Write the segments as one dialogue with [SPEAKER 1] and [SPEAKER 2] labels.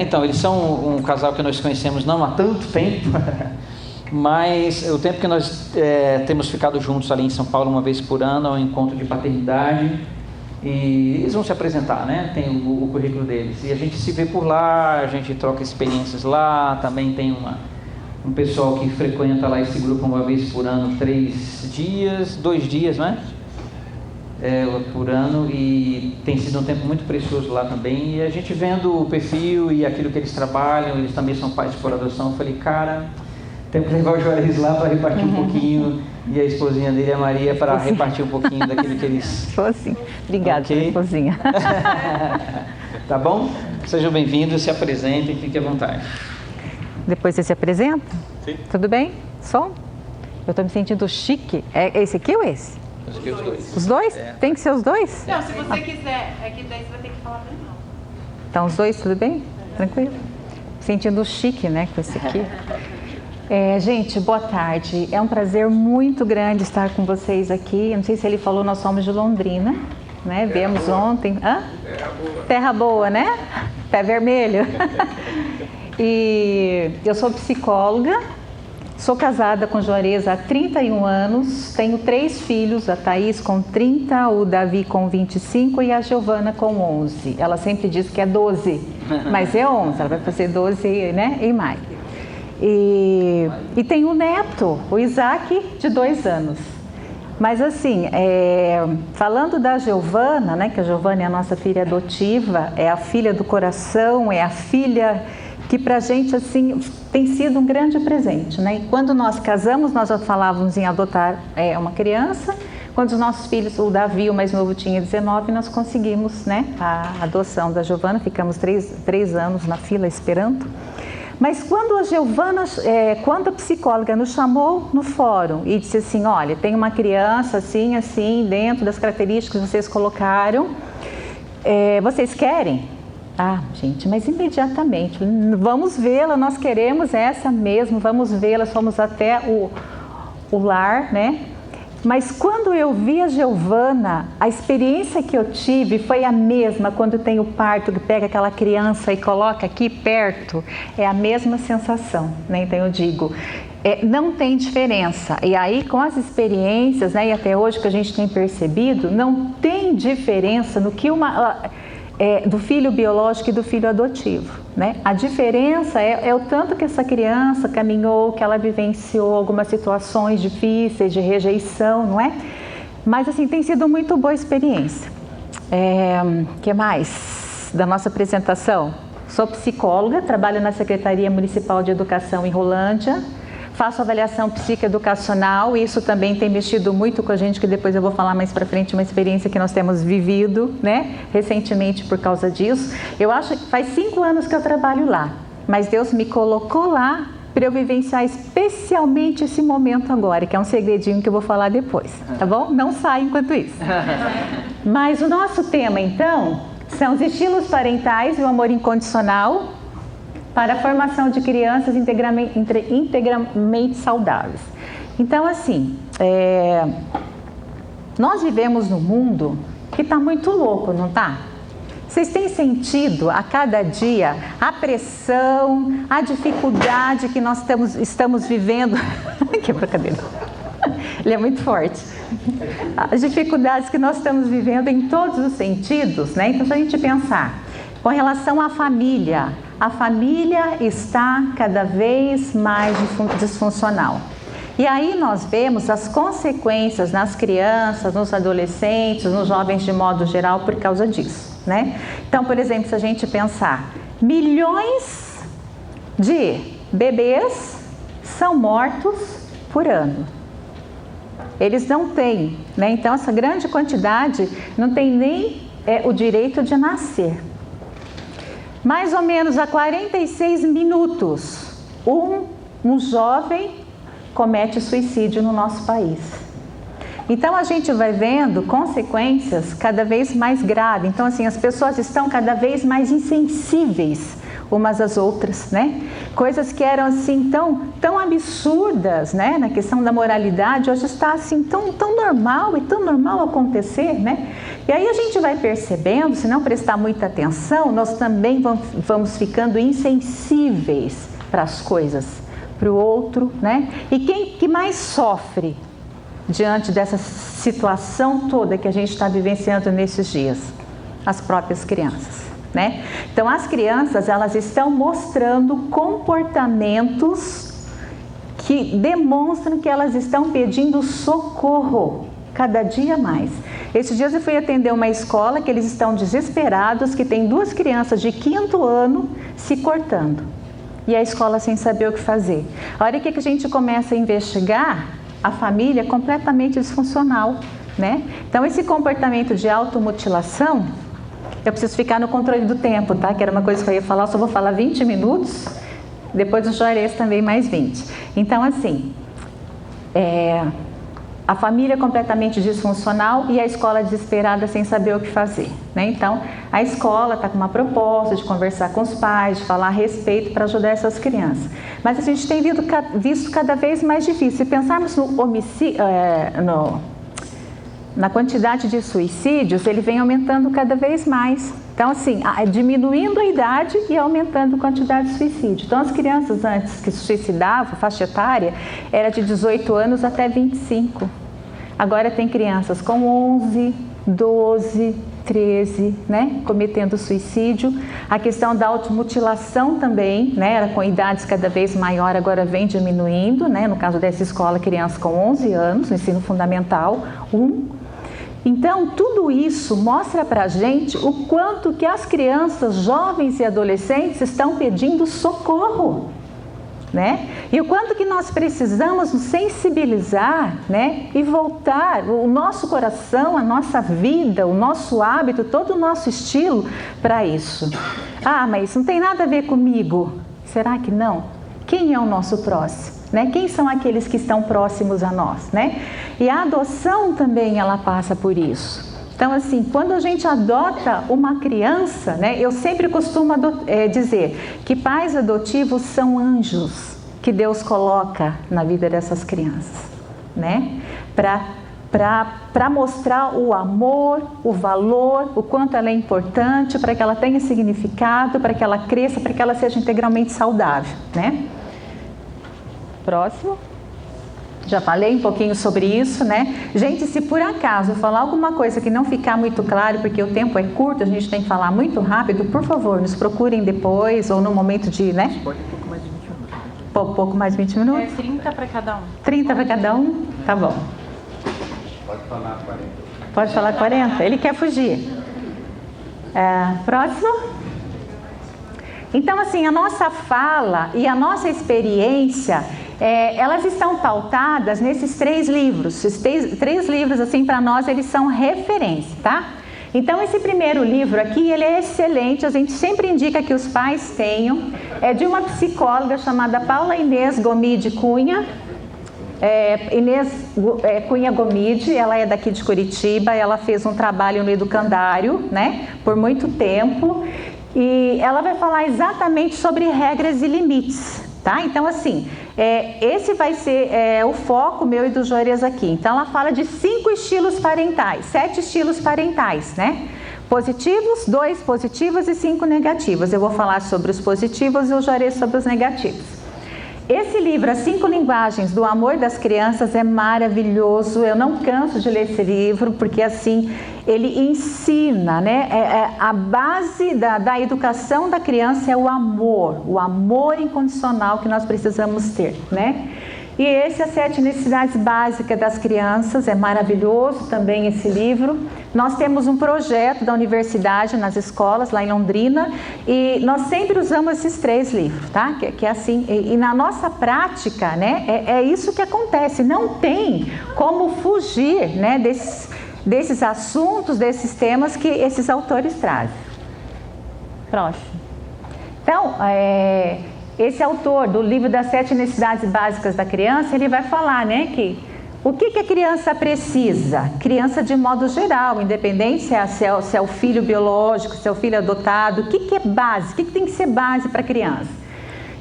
[SPEAKER 1] Então, eles são um casal que nós conhecemos não há tanto tempo, mas o tempo que nós temos ficado juntos ali em São Paulo uma vez por ano, é um encontro de paternidade, e eles vão se apresentar, né? Tem o currículo deles, e a gente se vê por lá, a gente troca experiências lá, também tem um pessoal que frequenta lá esse grupo uma vez por ano, 2 dias, né? Por ano, e tem sido um tempo muito precioso lá também, e a gente vendo o perfil e aquilo que eles trabalham, eles também são pais por adoção, eu falei, cara, tem que levar o Juarez lá para repartir um pouquinho, e a esposinha dele, a Maria, para repartir um pouquinho daquilo que eles...
[SPEAKER 2] Sim. Obrigada, esposinha.
[SPEAKER 1] Tá bom? Sejam bem-vindos, se apresentem, fiquem à vontade.
[SPEAKER 2] Depois você se apresenta?
[SPEAKER 1] Sim.
[SPEAKER 2] Tudo bem? Som? Eu estou me sentindo chique. É esse aqui ou esse?
[SPEAKER 1] Acho que os dois.
[SPEAKER 2] Os dois? Tem que ser os dois?
[SPEAKER 3] Não, se você quiser, aqui daí você vai ter que falar bem não.
[SPEAKER 2] Então, os dois, tudo bem? Tranquilo? Sentindo chique, né, com esse aqui. Gente, boa tarde. É um prazer muito grande estar com vocês aqui. Eu não sei se ele falou, nós somos de Londrina, né? Viemos ontem. Hã? Terra boa, né? Pé vermelho. E eu sou psicóloga, sou casada com o Juarez há 31 anos, tenho 3 filhos, a Thaís com 30, o Davi com 25 e a Giovana com 11. Ela sempre diz que é 12, mas é 11, ela vai fazer 12, né, em maio. E tem um neto, o Isaac, de 2 anos. Mas assim, falando da Giovana, né, que a Giovana é a nossa filha adotiva, é a filha do coração, é a filha que pra gente assim tem sido um grande presente, né? E quando nós casamos, nós já falávamos em adotar uma criança. Quando os nossos filhos, o Davi, o mais novo, tinha 19, nós conseguimos, né, a adoção da Giovana. Ficamos 3 anos na fila esperando. Mas quando a Giovana, quando a psicóloga nos chamou no fórum e disse assim, olha, tem uma criança assim, assim, dentro das características que vocês colocaram, vocês querem? Ah, gente, mas imediatamente, vamos vê-la, nós queremos essa mesmo, vamos vê-la, fomos até o lar, né? Mas quando eu vi a Giovana, a experiência que eu tive foi a mesma quando tem o parto, que pega aquela criança e coloca aqui perto, é a mesma sensação, né? Então eu digo, não tem diferença. E aí com as experiências, né, e até hoje que a gente tem percebido, não tem diferença no que do filho biológico e do filho adotivo, né? A diferença é o tanto que essa criança caminhou, que ela vivenciou algumas situações difíceis de rejeição, não é? Mas assim, tem sido muito boa a experiência. Que mais da nossa apresentação? Sou psicóloga, trabalho na Secretaria Municipal de Educação em Rolândia. Faço avaliação psicoeducacional, e isso também tem mexido muito com a gente, que depois eu vou falar mais para frente, uma experiência que nós temos vivido, né, recentemente por causa disso. Eu acho que faz 5 anos que eu trabalho lá, mas Deus me colocou lá para eu vivenciar especialmente esse momento agora, que é um segredinho que eu vou falar depois, tá bom? Não sai enquanto isso. Mas o nosso tema, então, são os estilos parentais e o amor incondicional para a formação de crianças integralmente saudáveis. Então, assim, nós vivemos num mundo que está muito louco, não está? Vocês têm sentido a cada dia a pressão, a dificuldade que nós estamos vivendo? Quebrou a cadeira. Ele é muito forte. As dificuldades que nós estamos vivendo em todos os sentidos, né? Então, se a gente pensar com relação à família, a família está cada vez mais disfuncional. E aí nós vemos as consequências nas crianças, nos adolescentes, nos jovens de modo geral por causa disso, né? Então, por exemplo, se a gente pensar, milhões de bebês são mortos por ano. Eles não têm, né? Então essa grande quantidade não tem nem o direito de nascer. Mais ou menos a 46 minutos, um jovem comete suicídio no nosso país. Então a gente vai vendo consequências cada vez mais graves. Então assim, as pessoas estão cada vez mais insensíveis. umas às outras, né? Coisas que eram assim tão absurdas, né? Na questão da moralidade, hoje está assim tão normal e tão normal acontecer, né? E aí a gente vai percebendo, se não prestar muita atenção, nós também vamos ficando insensíveis para as coisas, para o outro, né? E quem que mais sofre diante dessa situação toda que a gente está vivenciando nesses dias? As próprias crianças, né? Então as crianças, elas estão mostrando comportamentos que demonstram que elas estão pedindo socorro cada dia mais. Esses dias eu fui atender uma escola que eles estão desesperados, que tem 2 crianças de 5º ano se cortando. E a escola sem saber o que fazer. A hora que a gente começa a investigar, a família é completamente disfuncional, né? Então esse comportamento de automutilação, eu preciso ficar no controle do tempo, tá? Que era uma coisa que eu ia falar, só vou falar 20 minutos, depois do Juarez também mais 20. Então assim, a família é completamente disfuncional e a escola desesperada sem saber o que fazer, né? Então, a escola está com uma proposta de conversar com os pais, de falar a respeito para ajudar essas crianças. Mas a gente tem visto cada vez mais difícil. Se pensarmos no homicídio, na quantidade de suicídios, ele vem aumentando cada vez mais. Então, assim, diminuindo a idade e aumentando a quantidade de suicídio. Então, as crianças antes que se suicidavam, faixa etária, era de 18 anos até 25. Agora tem crianças com 11, 12, 13, né, cometendo suicídio. A questão da automutilação também, né, era com idades cada vez maior, agora vem diminuindo, né, no caso dessa escola, crianças com 11 anos, no ensino fundamental 1. Então, tudo isso mostra pra gente o quanto que as crianças, jovens e adolescentes estão pedindo socorro, né? E o quanto que nós precisamos nos sensibilizar, né? E voltar o nosso coração, a nossa vida, o nosso hábito, todo o nosso estilo para isso. Ah, mas não tem nada a ver comigo. Será que não? Quem é o nosso próximo? Né? Quem são aqueles que estão próximos a nós, né? E a adoção também, ela passa por isso. Então, assim, quando a gente adota uma criança, né? Eu sempre costumo dizer que pais adotivos são anjos que Deus coloca na vida dessas crianças, né? Para mostrar o amor, o valor, o quanto ela é importante, para que ela tenha significado, para que ela cresça, para que ela seja integralmente saudável, né? Próximo. Já falei um pouquinho sobre isso, né? Gente, se por acaso eu falar alguma coisa que não ficar muito claro, porque o tempo é curto, a gente tem que falar muito rápido, por favor, nos procurem depois ou no momento de, né?
[SPEAKER 1] Pode um pouco mais de 20 minutos.
[SPEAKER 2] Pouco mais de 20 minutos?
[SPEAKER 3] 30 para cada um.
[SPEAKER 2] 30 para cada um? Tá bom.
[SPEAKER 4] Pode falar 40.
[SPEAKER 2] Pode falar 40? Ele quer fugir. Próximo. Então, assim, a nossa fala e a nossa experiência, elas estão pautadas nesses 3 livros. Esses 3 livros, assim, para nós, eles são referência, tá? Então, esse primeiro livro aqui, ele é excelente, a gente sempre indica que os pais tenham. É de uma psicóloga chamada Paula Inês Gomide Cunha. Cunha Gomide, ela é daqui de Curitiba, ela fez um trabalho no educandário, né, por muito tempo. E ela vai falar exatamente sobre regras e limites, tá? Então, assim, esse vai ser o foco meu e do Juarez aqui. Então, ela fala de 5 estilos parentais, 7 estilos parentais, né? Positivos, 2 positivos e 5 negativos. Eu vou falar sobre os positivos e o Juarez sobre os negativos. Esse livro, As 5 Linguagens do Amor das Crianças, é maravilhoso. Eu não canso de ler esse livro, porque assim, ele ensina, né? A base da educação da criança é o amor incondicional que nós precisamos ter, né? E esse, As 7 Necessidades Básicas das Crianças, é maravilhoso também esse livro. Nós temos um projeto da universidade nas escolas, lá em Londrina, e nós sempre usamos esses 3 livros, tá? Que é assim, e na nossa prática, né, é isso que acontece. Não tem como fugir, né, desses assuntos, desses temas que esses autores trazem. Próximo. Então, esse autor do livro das 7 Necessidades Básicas da Criança, ele vai falar, né, que O que a criança precisa? Criança de modo geral, independente se é o filho biológico, se é o filho adotado. O que é base? O que tem que ser base para a criança?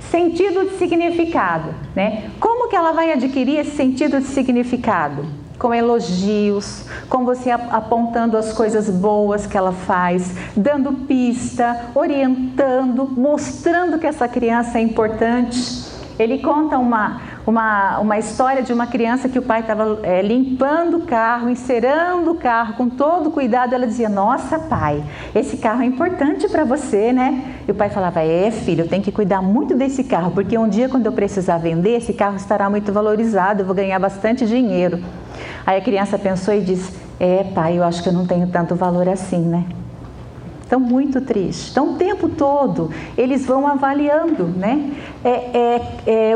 [SPEAKER 2] Sentido de significado, né? Como que ela vai adquirir esse sentido de significado? Com elogios, com você apontando as coisas boas que ela faz, dando pista, orientando, mostrando que essa criança é importante. Ele conta uma história de uma criança que o pai estava limpando o carro, encerando o carro com todo cuidado. Ela dizia: nossa, pai, esse carro é importante para você, né? E o pai falava: filho, eu tenho que cuidar muito desse carro, porque um dia quando eu precisar vender, esse carro estará muito valorizado, eu vou ganhar bastante dinheiro. Aí a criança pensou e disse: pai, eu acho que eu não tenho tanto valor assim, né? Estão muito tristes. Então, o tempo todo, eles vão avaliando, né?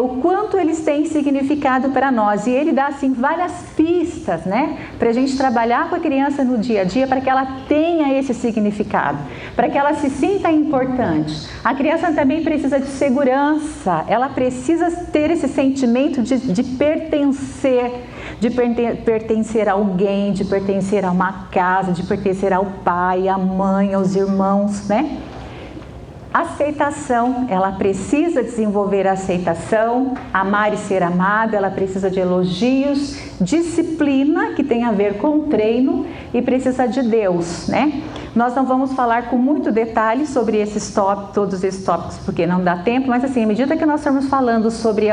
[SPEAKER 2] O quanto eles têm significado para nós. E ele dá, assim, várias pistas, né? Para a gente trabalhar com a criança no dia a dia, para que ela tenha esse significado, para que ela se sinta importante. A criança também precisa de segurança. Ela precisa ter esse sentimento de pertencer, de pertencer a alguém, de pertencer a uma casa, de pertencer ao pai, à mãe, aos irmãos, né? Aceitação, ela precisa desenvolver a aceitação, amar e ser amada, ela precisa de elogios, disciplina, que tem a ver com treino, e precisa de Deus, né? Nós não vamos falar com muito detalhe sobre todos esses tópicos, porque não dá tempo, mas assim, à medida que nós estamos falando sobre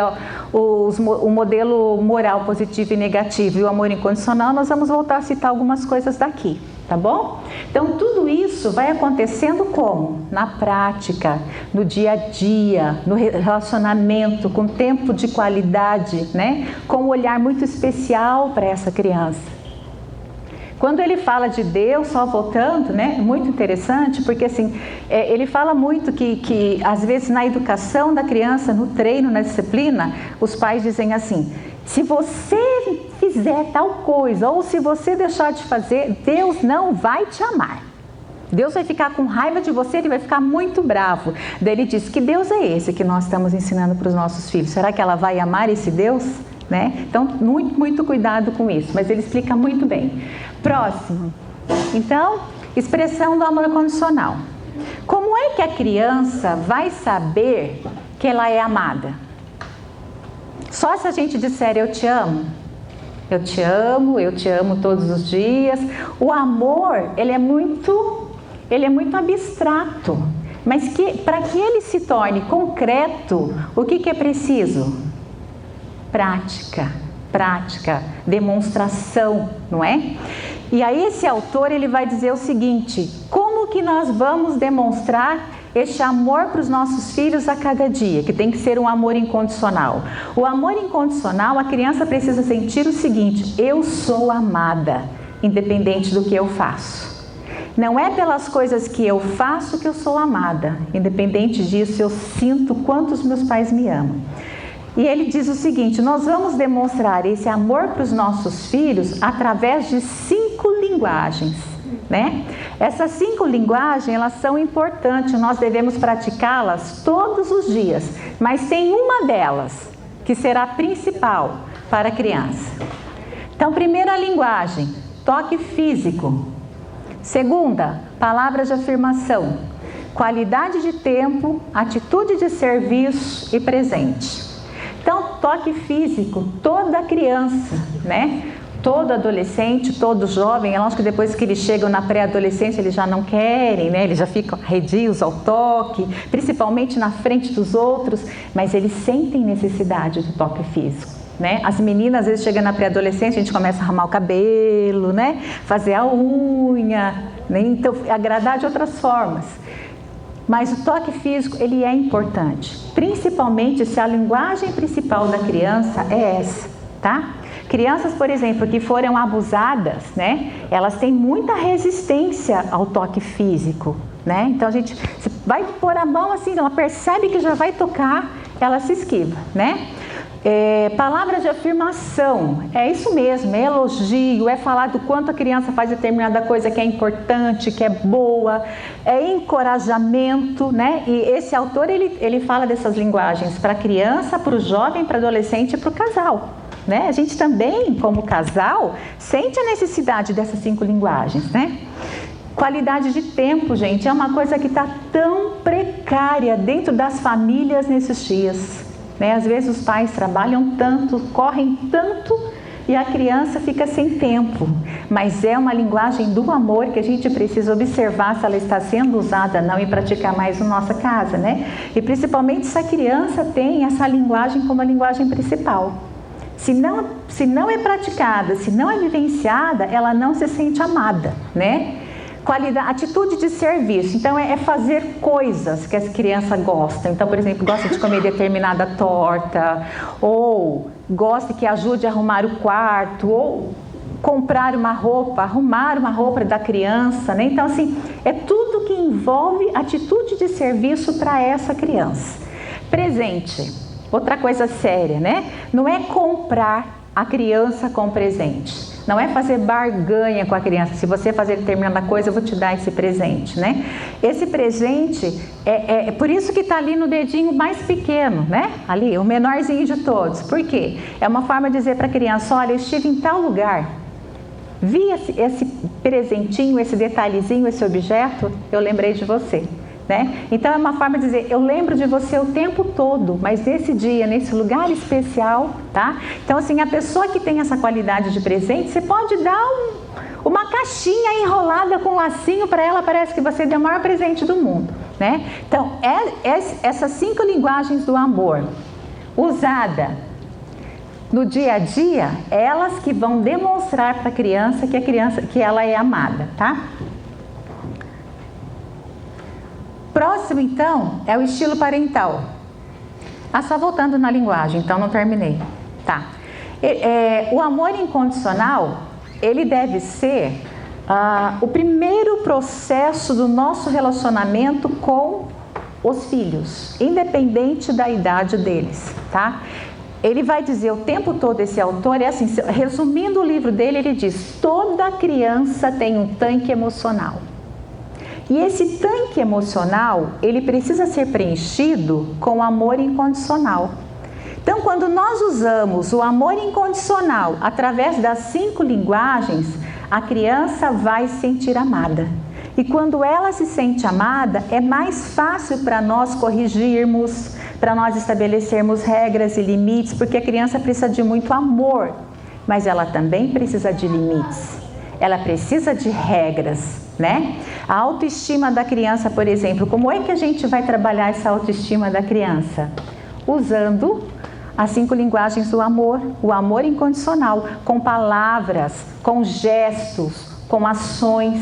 [SPEAKER 2] o modelo moral positivo e negativo e o amor incondicional, nós vamos voltar a citar algumas coisas daqui, tá bom? Então, tudo isso vai acontecendo como? Na prática, no dia a dia, no relacionamento, com tempo de qualidade, né? Com um olhar muito especial para essa criança. Quando ele fala de Deus, só voltando, né? Muito interessante, porque assim, ele fala muito que às vezes na educação da criança, no treino, na disciplina, os pais dizem assim: se você fizer tal coisa, ou se você deixar de fazer, Deus não vai te amar. Deus vai ficar com raiva de você, ele vai ficar muito bravo. Daí ele diz: que Deus é esse que nós estamos ensinando para os nossos filhos? Será que ela vai amar esse Deus? Né? Então, muito cuidado com isso, mas ele explica muito bem. Próximo. Então, expressão do amor condicional. Como é que a criança vai saber que ela é amada? Só se a gente disser: eu te amo. Eu te amo todos os dias. O amor, ele é muito abstrato. Mas para que ele se torne concreto, o que é preciso? Prática, demonstração, não é? E aí esse autor, ele vai dizer o seguinte: como que nós vamos demonstrar este amor para os nossos filhos a cada dia, que tem que ser um amor incondicional? O amor incondicional, a criança precisa sentir o seguinte: eu sou amada, independente do que eu faço. Não é pelas coisas que eu faço que eu sou amada, independente disso eu sinto quanto os meus pais me amam. E ele diz o seguinte: nós vamos demonstrar esse amor para os nossos filhos através de 5 linguagens, né? Essas 5 linguagens, elas são importantes, nós devemos praticá-las todos os dias, mas tem uma delas que será principal para a criança. Então, primeira linguagem, toque físico. Segunda, palavras de afirmação, qualidade de tempo, atitude de serviço e presente. Então, toque físico, toda criança, né? Todo adolescente, todo jovem, é lógico que depois que eles chegam na pré-adolescência, eles já não querem, né? Eles já ficam arredios ao toque, principalmente na frente dos outros, mas eles sentem necessidade do toque físico, né? As meninas, às vezes, chegam na pré-adolescência, a gente começa a arrumar o cabelo, né? Fazer a unha, né? Então, agradar de outras formas. Mas o toque físico, ele é importante, principalmente se a linguagem principal da criança é essa, tá? Crianças, por exemplo, que foram abusadas, né? Elas têm muita resistência ao toque físico, né? Então, você vai pôr a mão assim, ela percebe que já vai tocar, ela se esquiva, né? Palavras de afirmação, é isso mesmo, é elogio, é falar do quanto a criança faz determinada coisa que é importante, que é boa, é encorajamento, né? E esse autor, ele fala dessas linguagens para a criança, para o jovem, para o adolescente e para o casal, né? A gente também, como casal, sente a necessidade dessas 5 linguagens, né? Qualidade de tempo, gente, é uma coisa que está tão precária dentro das famílias nesses dias, né? Às vezes os pais trabalham tanto, correm tanto e a criança fica sem tempo. Mas é uma linguagem do amor que a gente precisa observar se ela está sendo usada ou não e praticar mais na nossa casa, né? E principalmente se a criança tem essa linguagem como a linguagem principal. Se não é praticada, se não é vivenciada, ela não se sente amada, né? Qualidade, atitude de serviço. Então é fazer coisas que as crianças gostam. Então, por exemplo, gosta de comer determinada torta, ou gosta que ajude a arrumar o quarto, ou comprar uma roupa, arrumar uma roupa da criança, né? Então, assim, é tudo que envolve atitude de serviço para essa criança. Presente, outra coisa séria, né? Não é comprar a criança com presente. Não é fazer barganha com a criança. Se você fazer determinada coisa, eu vou te dar esse presente, né? Esse presente é por isso que está ali no dedinho mais pequeno, né? Ali, o menorzinho de todos. Por quê? É uma forma de dizer para a criança, olha, eu estive em tal lugar, vi esse presentinho, esse detalhezinho, esse objeto, eu lembrei de você. Né? Então é uma forma de dizer, eu lembro de você o tempo todo, mas nesse dia, nesse lugar especial, tá? Então assim, a pessoa que tem essa qualidade de presente, você pode dar uma caixinha enrolada com um lacinho para ela, parece que você deu o maior presente do mundo, né? Então essas 5 linguagens do amor, usada no dia a dia, elas que vão demonstrar para a criança que ela é amada, tá? Próximo, então, é o estilo parental. Só voltando na linguagem, então não terminei. Tá. O amor incondicional, ele deve ser o primeiro processo do nosso relacionamento com os filhos, independente da idade deles, tá? Ele vai dizer o tempo todo, esse autor, assim, resumindo o livro dele, ele diz, toda criança tem um tanque emocional. E esse tanque emocional, ele precisa ser preenchido com amor incondicional. Então, quando nós usamos o amor incondicional através das 5 linguagens, a criança vai se sentir amada. E quando ela se sente amada, é mais fácil para nós corrigirmos, para nós estabelecermos regras e limites, porque a criança precisa de muito amor, mas ela também precisa de limites. Ela precisa de regras, né? A autoestima da criança, por exemplo, como é que a gente vai trabalhar essa autoestima da criança? Usando as 5 linguagens do amor, o amor incondicional, com palavras, com gestos, com ações,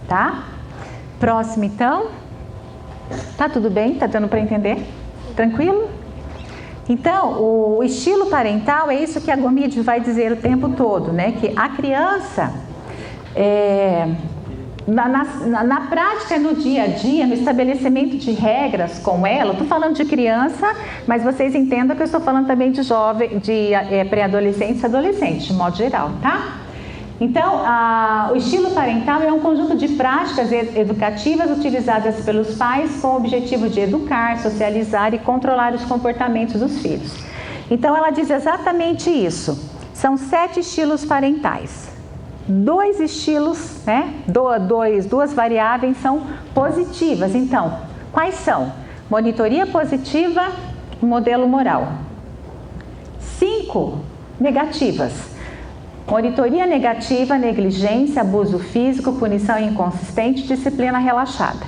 [SPEAKER 2] tá? Próximo, então. Tá tudo bem? Tá dando para entender? Tranquilo? Então, o estilo parental é isso que a Gomide vai dizer o tempo todo, né? Que a criança, na prática, no dia a dia, no estabelecimento de regras com ela, eu estou falando de criança, mas vocês entendam que eu estou falando também de jovem, de pré-adolescentes e adolescentes, de modo geral, tá? Então, o estilo parental é um conjunto de práticas educativas utilizadas pelos pais com o objetivo de educar, socializar e controlar os comportamentos dos filhos. Então, ela diz exatamente isso. São 7 estilos parentais. 2 estilos, né? Duas variáveis são positivas. Então, quais são? Monitoria positiva e modelo moral. 5 negativas. Monitoria negativa, negligência, abuso físico, punição inconsistente, disciplina relaxada.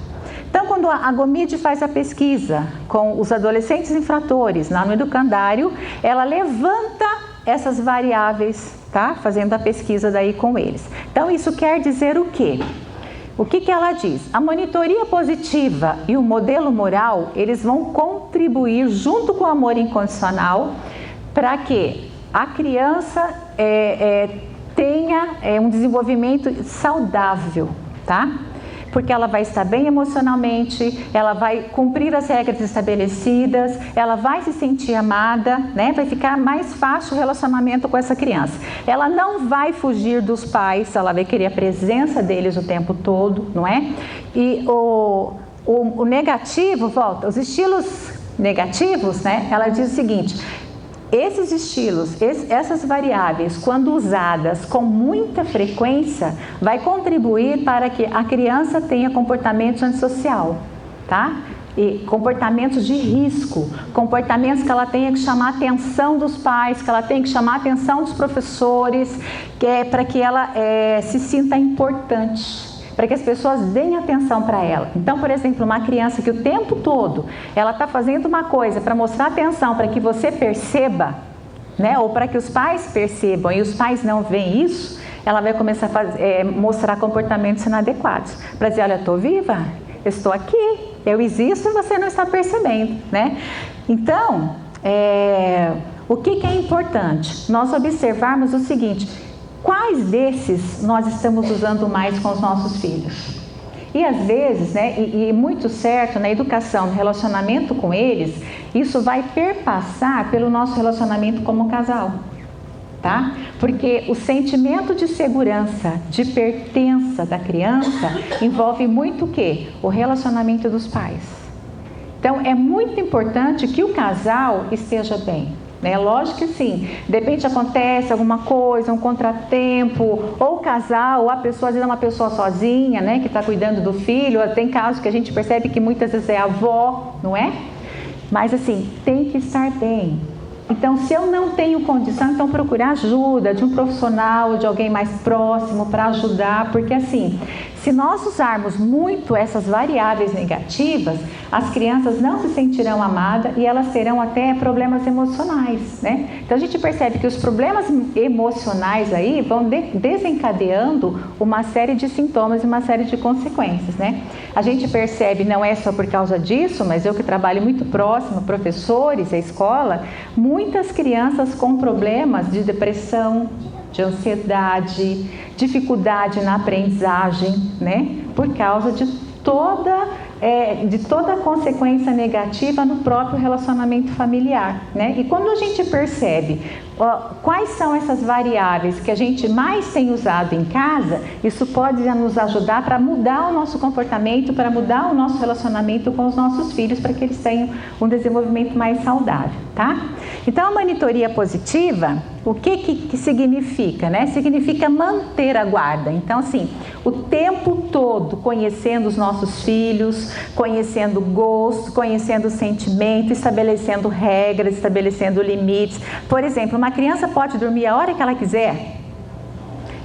[SPEAKER 2] Então, quando a Gomide faz a pesquisa com os adolescentes infratores lá no educandário, ela levanta essas variáveis, tá? Fazendo a pesquisa daí com eles. Então, isso quer dizer o quê? O que ela diz? A monitoria positiva e o modelo moral, eles vão contribuir junto com o amor incondicional para que a criança tenha um desenvolvimento saudável, tá? Porque ela vai estar bem emocionalmente, ela vai cumprir as regras estabelecidas, ela vai se sentir amada, né? Vai ficar mais fácil o relacionamento com essa criança. Ela não vai fugir dos pais, ela vai querer a presença deles o tempo todo, não é? E o negativo, volta, os estilos negativos, né? Ela diz o seguinte: esses estilos, essas variáveis, quando usadas com muita frequência, vai contribuir para que a criança tenha comportamento antissocial, tá? E comportamentos de risco, comportamentos que ela tenha que chamar a atenção dos pais, que ela tenha que chamar a atenção dos professores, para que ela se sinta importante, para que as pessoas deem atenção para ela. Então, por exemplo, uma criança que o tempo todo ela está fazendo uma coisa para mostrar atenção, para que você perceba, né? Ou para que os pais percebam e os pais não veem isso, ela vai começar a mostrar comportamentos inadequados. Para dizer, olha, eu estou viva, eu estou aqui, eu existo e você não está percebendo, né? Então, o que é importante? Nós observarmos o seguinte: quais desses nós estamos usando mais com os nossos filhos? E às vezes, né, e muito certo, na educação, no relacionamento com eles, isso vai perpassar pelo nosso relacionamento como casal, tá? Porque o sentimento de segurança, de pertença da criança, envolve muito o quê? O relacionamento dos pais. Então, é muito importante que o casal esteja bem. Lógico que sim, de repente acontece alguma coisa, um contratempo, ou o casal, ou a pessoa, às vezes é uma pessoa sozinha, né, que está cuidando do filho. Tem casos que a gente percebe que muitas vezes é a avó, não é? Mas assim, tem que estar bem. Então, se eu não tenho condição, então procurar ajuda de um profissional, de alguém mais próximo para ajudar, porque assim, se nós usarmos muito essas variáveis negativas, as crianças não se sentirão amadas e elas terão até problemas emocionais, né? Então a gente percebe que os problemas emocionais aí vão desencadeando uma série de sintomas e uma série de consequências, né? A gente percebe, não é só por causa disso, mas eu que trabalho muito próximo, professores, a escola, muitas crianças com problemas de depressão, de ansiedade, dificuldade na aprendizagem, né? Por causa de toda a consequência negativa no próprio relacionamento familiar, né? E quando a gente percebe quais são essas variáveis que a gente mais tem usado em casa, isso pode nos ajudar para mudar o nosso comportamento, para mudar o nosso relacionamento com os nossos filhos, para que eles tenham um desenvolvimento mais saudável, tá? Então, a monitoria positiva, o que significa, né? Significa manter a guarda. Então, assim, o tempo todo conhecendo os nossos filhos, conhecendo o gosto, conhecendo o sentimento, estabelecendo regras, estabelecendo limites. Por exemplo, uma criança pode dormir a hora que ela quiser.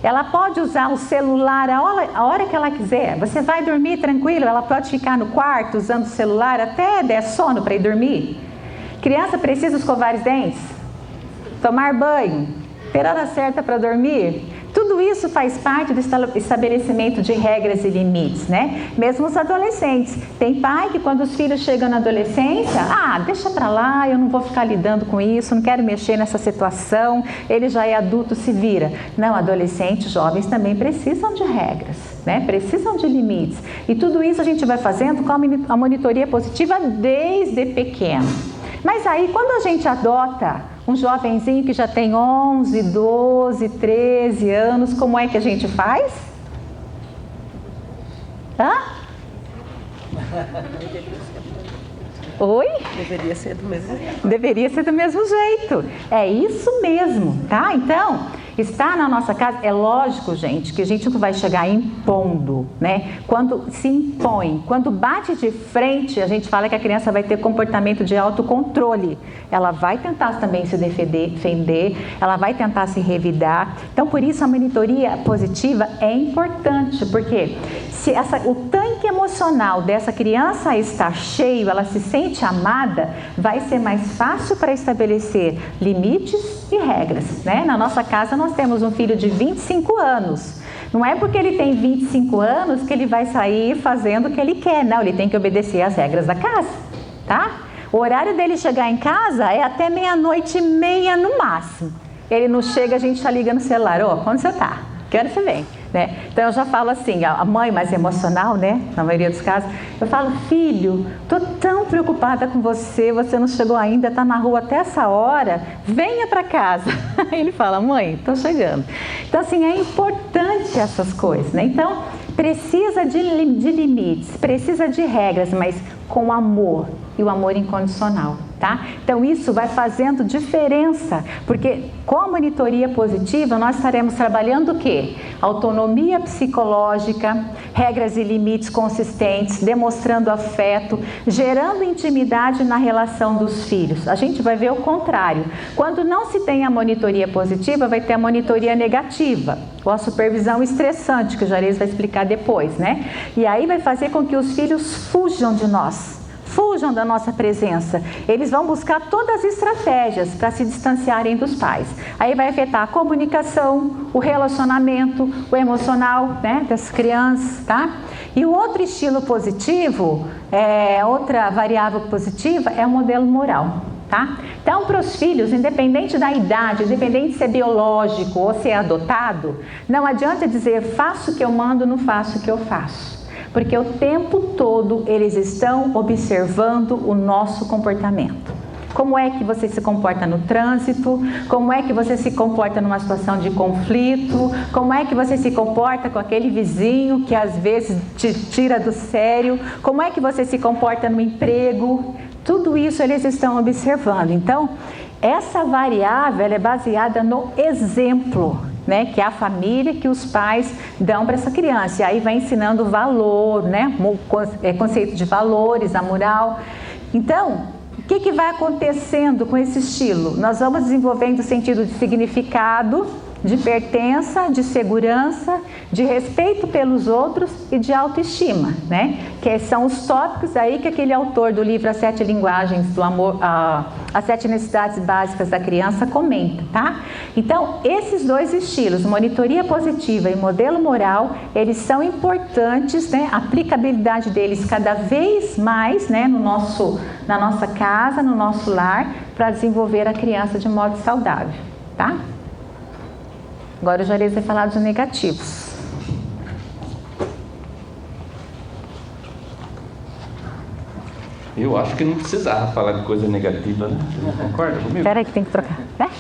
[SPEAKER 2] Ela pode usar o celular a hora que ela quiser. Você vai dormir tranquilo, ela pode ficar no quarto usando o celular até der sono para ir dormir. Criança precisa escovar os dentes, tomar banho, ter hora certa para dormir. Tudo isso faz parte do estabelecimento de regras e limites, né? Mesmo os adolescentes. Tem pai que quando os filhos chegam na adolescência, deixa pra lá, eu não vou ficar lidando com isso, não quero mexer nessa situação, ele já é adulto, se vira. Não, adolescentes, jovens também precisam de regras, né? Precisam de limites. E tudo isso a gente vai fazendo com a monitoria positiva desde pequeno. Mas aí, quando a gente adota um jovenzinho que já tem 11, 12, 13 anos, como é que a gente faz? Oi?
[SPEAKER 5] Deveria ser do mesmo jeito.
[SPEAKER 2] Deveria ser do mesmo jeito. É isso mesmo, tá? Então, está na nossa casa, é lógico, gente, que a gente não vai chegar impondo, né? Quando se impõe, quando bate de frente, a gente fala que a criança vai ter comportamento de autocontrole. Ela vai tentar também se defender, ela vai tentar se revidar. Então, por isso a monitoria positiva é importante, porque se o tanque emocional dessa criança está cheio, ela se sente amada, vai ser mais fácil para estabelecer limites e regras, né? Na nossa casa nós temos um filho de 25 anos. Não é porque ele tem 25 anos que ele vai sair fazendo o que ele quer, não, ele tem que obedecer às regras da casa, tá? O horário dele chegar em casa é até 00:30 no máximo. Ele não chega, a gente está ligando o celular, quando você tá? Que hora você vem? Né? Então eu já falo assim, a mãe mais emocional, né? Na maioria dos casos, eu falo, filho, tô tão preocupada com você, você não chegou ainda, tá na rua até essa hora, venha para casa. Aí ele fala, mãe, tô chegando. Então assim, é importante essas coisas, né? Então precisa de limites, precisa de regras, mas com amor e o amor incondicional, tá? Então isso vai fazendo diferença, porque com a monitoria positiva nós estaremos trabalhando o quê? Autonomia psicológica, regras e limites consistentes, demonstrando afeto, gerando intimidade na relação dos filhos. A gente vai ver o contrário. Quando não se tem a monitoria positiva, vai ter a monitoria negativa, ou a supervisão estressante, que o Juarez vai explicar depois, né? E aí vai fazer com que os filhos fujam de nós, fujam da nossa presença. Eles vão buscar todas as estratégias para se distanciarem dos pais. Aí vai afetar a comunicação, o relacionamento, o emocional, né, das crianças, tá? E o outro estilo positivo, outra variável positiva é o modelo moral. Tá? Então, para os filhos, independente da idade, independente de ser biológico ou ser adotado, não adianta dizer faço o que eu mando, não faço o que eu faço. Porque o tempo todo eles estão observando o nosso comportamento. Como é que você se comporta no trânsito? Como é que você se comporta numa situação de conflito? Como é que você se comporta com aquele vizinho que às vezes te tira do sério? Como é que você se comporta no emprego? Tudo isso eles estão observando. Então, essa variável ela é baseada no exemplo, né, que é a família, que os pais dão para essa criança. E aí vai ensinando valor, né, conceito de valores, a moral. Então, o que vai acontecendo com esse estilo? Nós vamos desenvolvendo o sentido de significado, de pertença, de segurança, de respeito pelos outros e de autoestima, né? Que são os tópicos aí que aquele autor do livro As 7 Linguagens do Amor, As 7 Necessidades Básicas da Criança comenta, tá? Então, esses dois estilos, monitoria positiva e modelo moral, eles são importantes, né? A aplicabilidade deles cada vez mais, né? Na nossa casa, no nosso lar, para desenvolver a criança de modo saudável, tá? Agora o Juarez vai falar dos negativos.
[SPEAKER 4] Eu acho que não precisava falar de coisa negativa, né? Você não concorda comigo?
[SPEAKER 2] Espera aí que tem que trocar, né?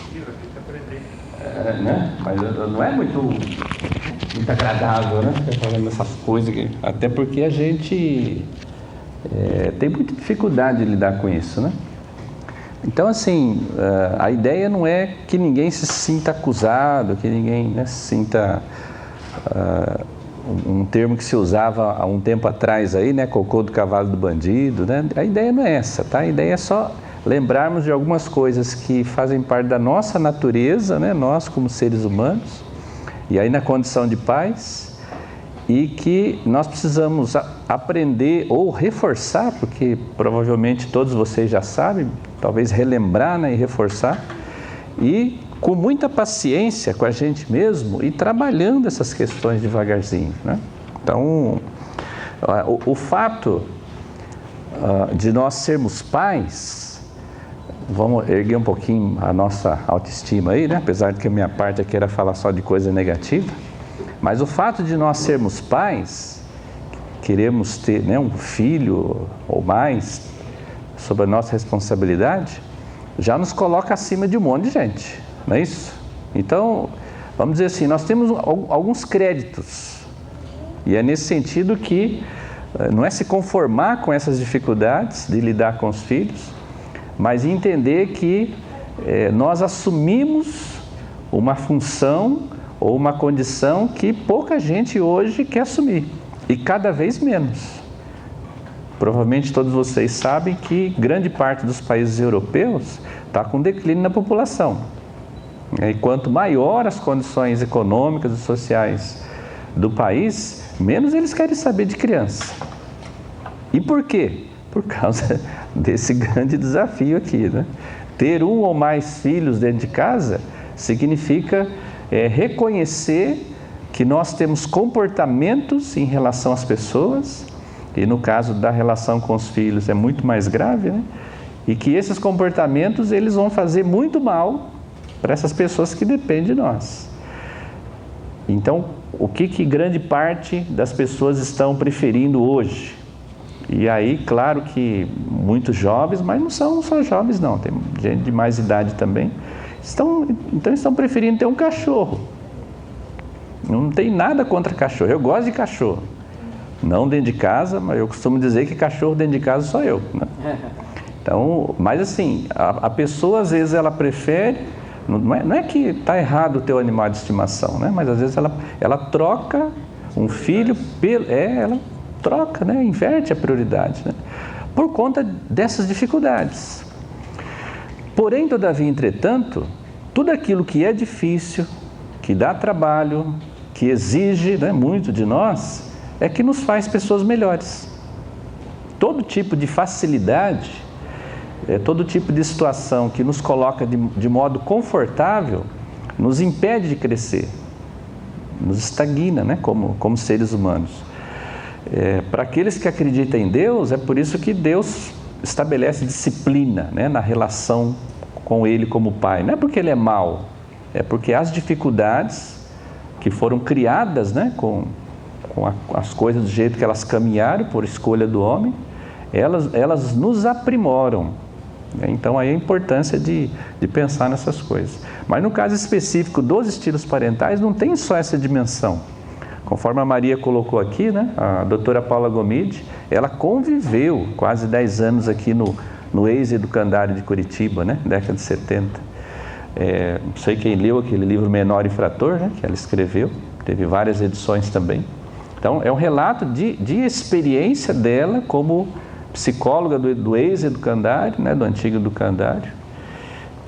[SPEAKER 4] Né? Mas não é muito agradável, né? Ficar falando essas coisas aqui. Até porque a gente tem muita dificuldade de lidar com isso, né? Então, assim, a ideia não é que ninguém se sinta acusado, que ninguém, né, se sinta... um termo que se usava há um tempo atrás aí, né, cocô do cavalo do bandido, né? A ideia não é essa, tá? A ideia é só lembrarmos de algumas coisas que fazem parte da nossa natureza, né, nós como seres humanos, e aí na condição de pais, e que nós precisamos aprender ou reforçar, porque provavelmente todos vocês já sabem, talvez relembrar, né, e reforçar, e com muita paciência com a gente mesmo e trabalhando essas questões devagarzinho, né? Então, o fato de nós sermos pais, vamos erguer um pouquinho a nossa autoestima aí, né? Apesar de que a minha parte aqui era falar só de coisa negativa, mas o fato de nós sermos pais, queremos ter, né, um filho ou mais sob a nossa responsabilidade, já nos coloca acima de um monte de gente, não é isso? Então, vamos dizer assim, nós temos alguns créditos, e é nesse sentido que não é se conformar com essas dificuldades de lidar com os filhos, mas entender que nós assumimos uma função ou uma condição que pouca gente hoje quer assumir, e cada vez menos. Provavelmente todos vocês sabem que grande parte dos países europeus está com declínio na população. E quanto maior as condições econômicas e sociais do país, menos eles querem saber de criança. E por quê? Por causa desse grande desafio aqui, né? Ter um ou mais filhos dentro de casa significa reconhecer que nós temos comportamentos em relação às pessoas, e no caso da relação com os filhos é muito mais grave, né? E que esses comportamentos eles vão fazer muito mal para essas pessoas que dependem de nós. Então, o que grande parte das pessoas estão preferindo hoje? E aí, claro que muitos jovens, mas não são só jovens não, tem gente de mais idade também, estão preferindo ter um cachorro. Não tem nada contra cachorro, eu gosto de cachorro. Não dentro de casa, mas eu costumo dizer que cachorro dentro de casa sou eu, né? Então, mas assim, a pessoa às vezes ela prefere, não é que está errado o teu animal de estimação, né? Mas às vezes ela troca um filho, ela troca, né? Inverte a prioridade, né? Por conta dessas dificuldades. Porém, todavia, entretanto, tudo aquilo que é difícil, que dá trabalho, que exige, né, muito de nós, é que nos faz pessoas melhores. Todo tipo de facilidade, todo tipo de situação que nos coloca de modo confortável, nos impede de crescer, nos estagna, né, como seres humanos. Para aqueles que acreditam em Deus, é por isso que Deus estabelece disciplina, né, na relação com Ele como Pai. Não é porque Ele é mau, é porque as dificuldades que foram criadas, né, com as coisas do jeito que elas caminharam por escolha do homem, elas nos aprimoram. Então aí a importância de pensar nessas coisas. Mas no caso específico dos estilos parentais, não tem só essa dimensão. Conforme a Maria colocou aqui, né, a doutora Paula Gomide, ela conviveu quase 10 anos aqui no ex-educandário de Curitiba, né, década de 70. Não sei quem leu aquele livro Menor Infrator, né, que ela escreveu, teve várias edições também. Então é um relato de experiência dela como psicóloga do ex-educandário, né, do antigo educandário,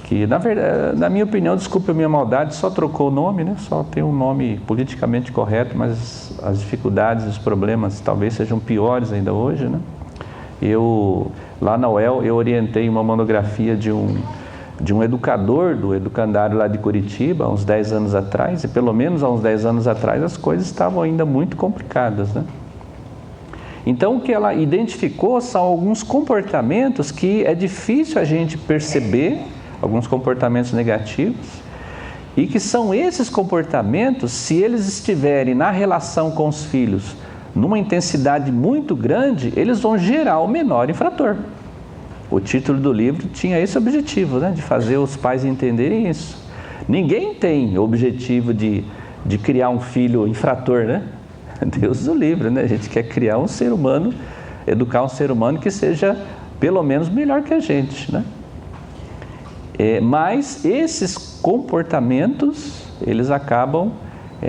[SPEAKER 4] que na verdade, na minha opinião, desculpe a minha maldade, só trocou o nome, né, só tem um nome politicamente correto, mas as dificuldades, os problemas talvez sejam piores ainda hoje, né. Lá na UEL, eu orientei uma monografia de um educador do educandário lá de Curitiba, há uns 10 anos atrás, e pelo menos há uns 10 anos atrás as coisas estavam ainda muito complicadas, né? Então o que ela identificou são alguns comportamentos que é difícil a gente perceber, alguns comportamentos negativos, e que são esses comportamentos, se eles estiverem na relação com os filhos numa intensidade muito grande, eles vão gerar o menor infrator. O título do livro tinha esse objetivo, né, de fazer os pais entenderem isso. Ninguém tem o objetivo de criar um filho infrator, né? Deus do livre, né? A gente quer criar um ser humano, educar um ser humano que seja pelo menos melhor que a gente, né? Mas esses comportamentos, eles acabam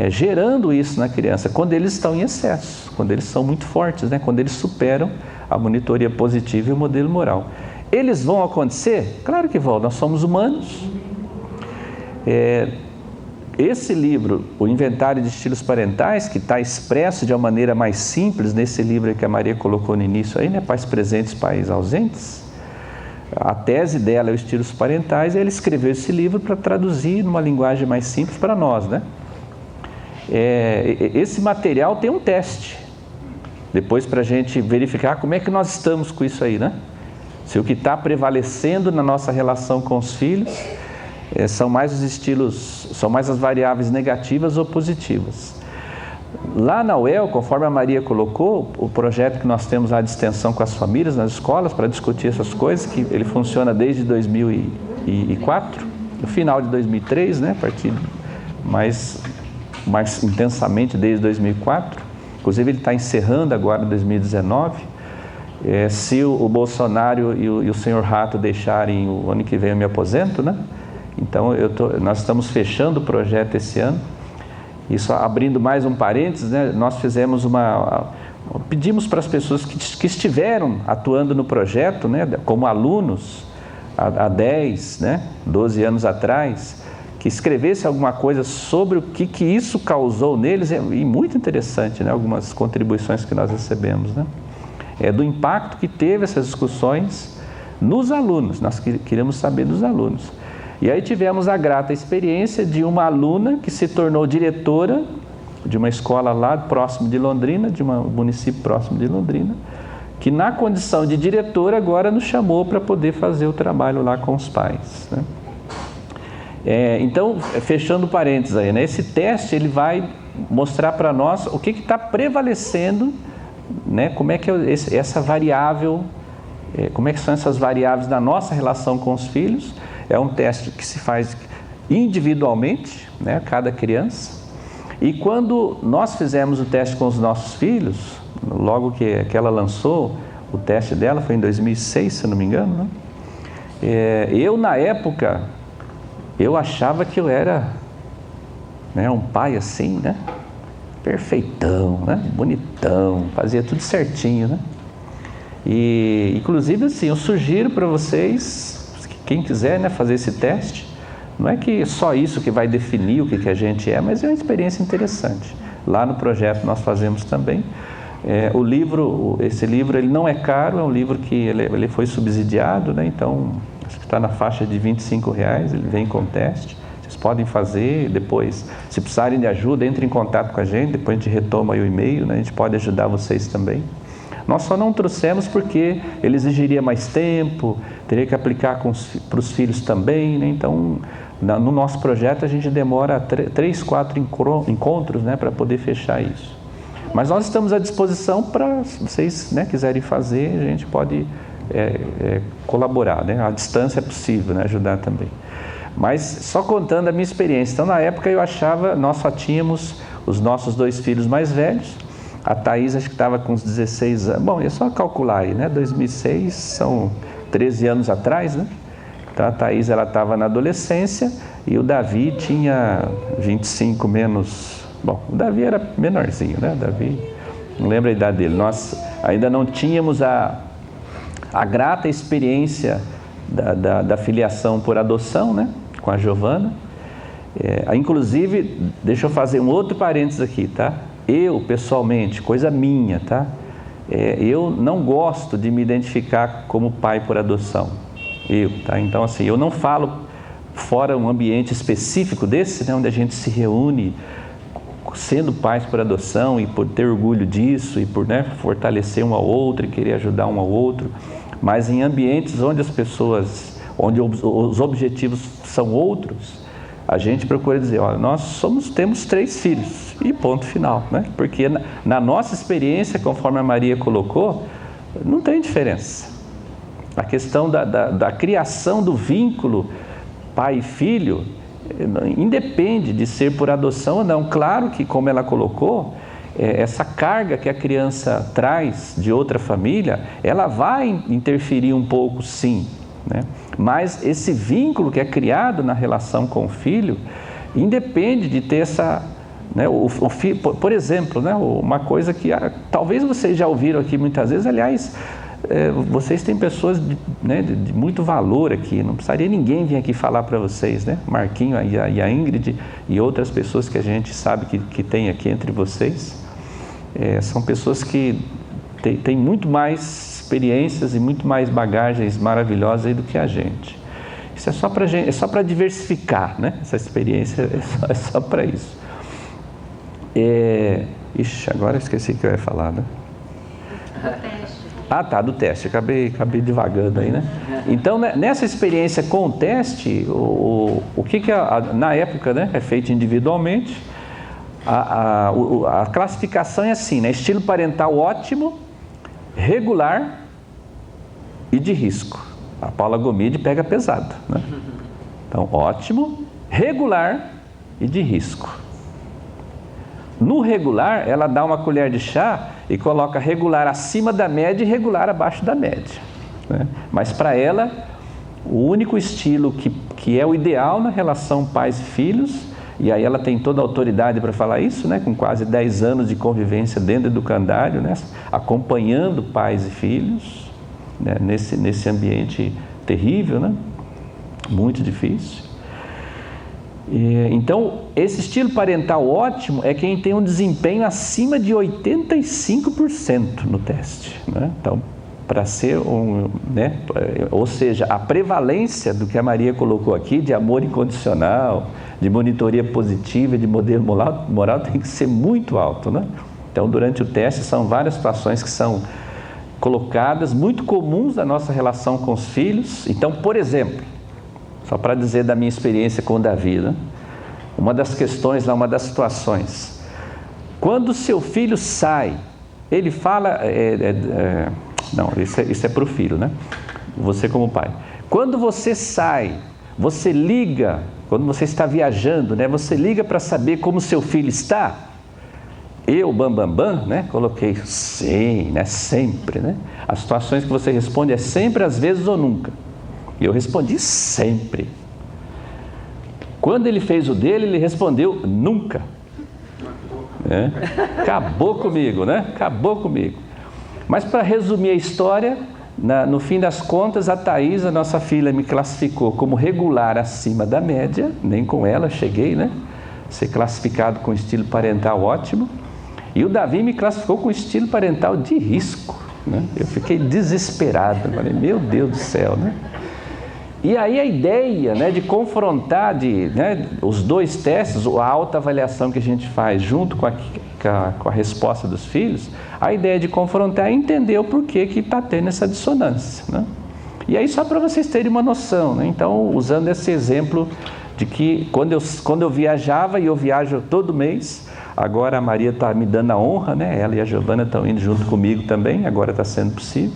[SPEAKER 4] gerando isso na criança quando eles estão em excesso, quando eles são muito fortes, né? Quando eles superam a monitoria positiva e o modelo moral. Eles vão acontecer? Claro que vão, nós somos humanos. Esse livro, o Inventário de Estilos Parentais, que está expresso de uma maneira mais simples nesse livro que a Maria colocou no início aí, né? Pais presentes, pais ausentes. A tese dela é os estilos parentais, e ela escreveu esse livro para traduzir numa linguagem mais simples para nós, né? Esse material tem um teste, depois para a gente verificar como é que nós estamos com isso aí, né? Se o que está prevalecendo na nossa relação com os filhos são mais os estilos, são mais as variáveis negativas ou positivas. Lá na UEL, conforme a Maria colocou, o projeto que nós temos lá de extensão com as famílias nas escolas para discutir essas coisas, que ele funciona desde 2004, no final de 2003, né, a partir mais intensamente desde 2004, inclusive ele está encerrando agora em 2019. Se o Bolsonaro e o senhor Rato deixarem, o ano que vem eu me aposento, né? Então nós estamos fechando o projeto esse ano. E só abrindo mais um parênteses, né? Nós fizemos pedimos para as pessoas que estiveram atuando no projeto, né, como alunos há 10, né, 12 anos atrás, que escrevesse alguma coisa sobre o que isso causou neles, e muito interessante, né, algumas contribuições que nós recebemos, né? Do impacto que teve essas discussões nos alunos, nós queríamos saber dos alunos. E aí tivemos a grata experiência de uma aluna que se tornou diretora de uma escola lá próximo de Londrina, de um município próximo de Londrina, que na condição de diretora agora nos chamou para poder fazer o trabalho lá com os pais, né? Então, fechando parênteses aí, né? Esse teste ele vai mostrar para nós o que está prevalecendo, né? Como é que é essa variável, como é que são essas variáveis da nossa relação com os filhos. É um teste que se faz individualmente, né, cada criança. E quando nós fizemos o teste com os nossos filhos, logo que ela lançou, o teste dela foi em 2006, se não me engano, né? Eu, na época, eu achava que eu era, né, um pai assim, né? Perfeitão, né? Bonitão, fazia tudo certinho, né? E, inclusive, assim, eu sugiro para vocês, quem quiser, né, fazer esse teste. Não é que só isso que vai definir o que a gente é, mas é uma experiência interessante. Lá no projeto nós fazemos também. Esse livro ele não é caro, é um livro que ele foi subsidiado, né? Então acho que está na faixa de R$25, ele vem com teste. Vocês podem fazer, depois, se precisarem de ajuda, entrem em contato com a gente, depois a gente retoma aí o e-mail, né? A gente pode ajudar vocês também. Nós só não trouxemos porque ele exigiria mais tempo, teria que aplicar para os filhos também, né? Então, no nosso projeto a gente demora 3, 4 encontros, né, para poder fechar isso. Mas nós estamos à disposição para, se vocês, né, quiserem fazer, a gente pode colaborar, né? A distância é possível, né, ajudar também. Mas só contando a minha experiência. Então, na época eu achava, nós só tínhamos os nossos 2 filhos mais velhos. A Thaís acho que estava com uns 16 anos. Bom, é só calcular aí, né? 2006 são 13 anos atrás, né? Então a Thaís ela estava na adolescência e o Davi tinha 25 menos... Bom, o Davi era menorzinho, né? O Davi, não lembro a idade dele. Nós ainda não tínhamos a grata experiência da filiação por adoção, né? Com a Giovana. Inclusive, deixa eu fazer um outro parênteses aqui, tá? Eu, pessoalmente, coisa minha, tá? Eu não gosto de me identificar como pai por adoção. Tá? Então, assim, eu não falo fora um ambiente específico desse, né, onde a gente se reúne sendo pais por adoção e por ter orgulho disso e por, né, fortalecer um ao outro e querer ajudar um ao outro, mas em ambientes onde as pessoas, onde os objetivos são outros, a gente procura dizer, olha, nós temos 3 filhos e ponto final, né? Porque na nossa experiência, conforme a Maria colocou, não tem diferença. A questão da criação do vínculo pai e filho independe de ser por adoção ou não. Claro que, como ela colocou, essa carga que a criança traz de outra família, ela vai interferir um pouco, sim, né? Mas esse vínculo que é criado na relação com o filho independe de ter essa... Né, por exemplo, né, uma coisa que talvez vocês já ouviram aqui muitas vezes, aliás, vocês têm pessoas de muito valor aqui, não precisaria ninguém vir aqui falar para vocês, né? Marquinho e a Ingrid e outras pessoas que a gente sabe que tem aqui entre vocês, são pessoas que têm muito mais experiências e muito mais bagagens maravilhosas aí do que a gente. Isso é só para diversificar, né? Essa experiência é só para isso. Agora eu esqueci o que eu ia falar, né? Do teste, acabei divagando aí, né? Então, nessa experiência com o teste, o que na época, né, é feito individualmente, a classificação é assim, né? Estilo parental ótimo, regular e de risco. A Paula Gomide pega pesado, né? Então, ótimo, regular e de risco. No regular, ela dá uma colher de chá e coloca regular acima da média e regular abaixo da média, né? Mas para ela, o único estilo que é o ideal na relação pais e filhos, e aí ela tem toda a autoridade para falar isso, né? Com quase 10 anos de convivência dentro do educandário, né? Acompanhando pais e filhos, né? Nesse ambiente terrível, né? Muito difícil. Então, esse estilo parental ótimo é quem tem um desempenho acima de 85% no teste, né? Então, para ser né? Ou seja, a prevalência do que a Maria colocou aqui, de amor incondicional, de monitoria positiva, de modelo moral tem que ser muito alto, né? Então, durante o teste, são várias situações que são colocadas, muito comuns da nossa relação com os filhos. Então, por exemplo, só para dizer da minha experiência com o Davi, né? Uma das questões lá, uma das situações, quando o seu filho sai, ele fala, não, isso é para o filho, né? Você como pai. Quando você sai, você liga, quando você está viajando, né? Você liga para saber como seu filho está? Eu, bambambam, né? Coloquei sim, né? Sempre, né? As situações que você responde é sempre, às vezes ou nunca. E eu respondi sempre. Quando ele fez o dele, ele respondeu nunca. Acabou comigo, né? Acabou comigo. Mas para resumir a história, no fim das contas, a Thaís, a nossa filha, me classificou como regular acima da média, nem com ela cheguei, né? Ser classificado com estilo parental ótimo. E o Davi me classificou com estilo parental de risco, né? Eu fiquei desesperado, falei, meu Deus do céu, né? E aí a ideia, né, de confrontar os dois testes, a autoavaliação que a gente faz junto com a resposta dos filhos, a ideia de confrontar é entender o porquê que está tendo essa dissonância, né? E aí só para vocês terem uma noção, né? Então, usando esse exemplo de que quando eu viajava, e eu viajo todo mês, agora a Maria está me dando a honra, né? Ela e a Giovana estão indo junto comigo também, agora está sendo possível.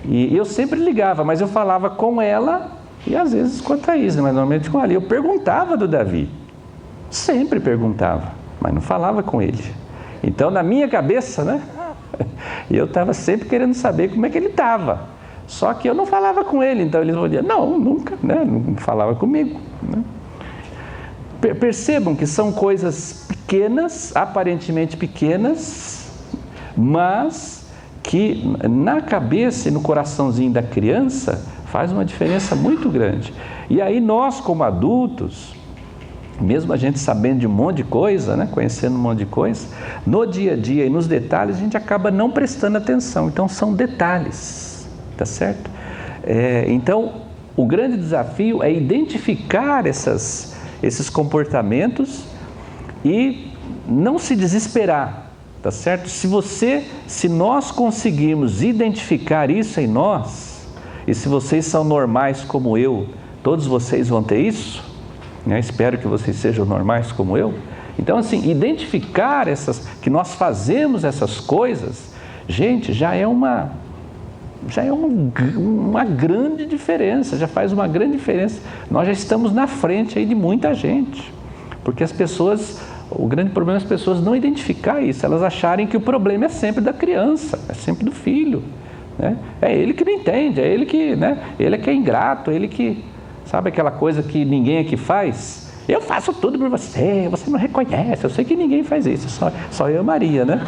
[SPEAKER 4] E eu sempre ligava, mas eu falava com ela e às vezes com a Thaís, mas normalmente com ela. Eu perguntava do Davi, sempre perguntava, mas não falava com ele. Então, na minha cabeça, né? Eu estava sempre querendo saber como é que ele estava. Só que eu não falava com ele, então eles diziam, não, nunca, né? Não falava comigo, né? Percebam que são coisas pequenas, aparentemente pequenas, mas que na cabeça e no coraçãozinho da criança faz uma diferença muito grande. E aí nós, como adultos, mesmo a gente sabendo de um monte de coisa, né, conhecendo um monte de coisa, no dia a dia e nos detalhes a gente acaba não prestando atenção. Então são detalhes, tá certo? Então o grande desafio é identificar esses comportamentos e não se desesperar. Tá certo? Se nós conseguirmos identificar isso em nós, e se vocês são normais como eu, todos vocês vão ter isso, né? Espero que vocês sejam normais como eu. Então, assim, identificar que nós fazemos essas coisas, gente, já é uma grande diferença, já faz uma grande diferença. Nós já estamos na frente aí de muita gente, porque o grande problema é as pessoas não identificar isso, elas acharem que o problema é sempre da criança, é sempre do filho, né? É ele que não entende, é ele que, né? Ele é que é ingrato, ele que, sabe aquela coisa que ninguém aqui faz? Eu faço tudo por você, você não reconhece, eu sei que ninguém faz isso, só eu e a Maria, né?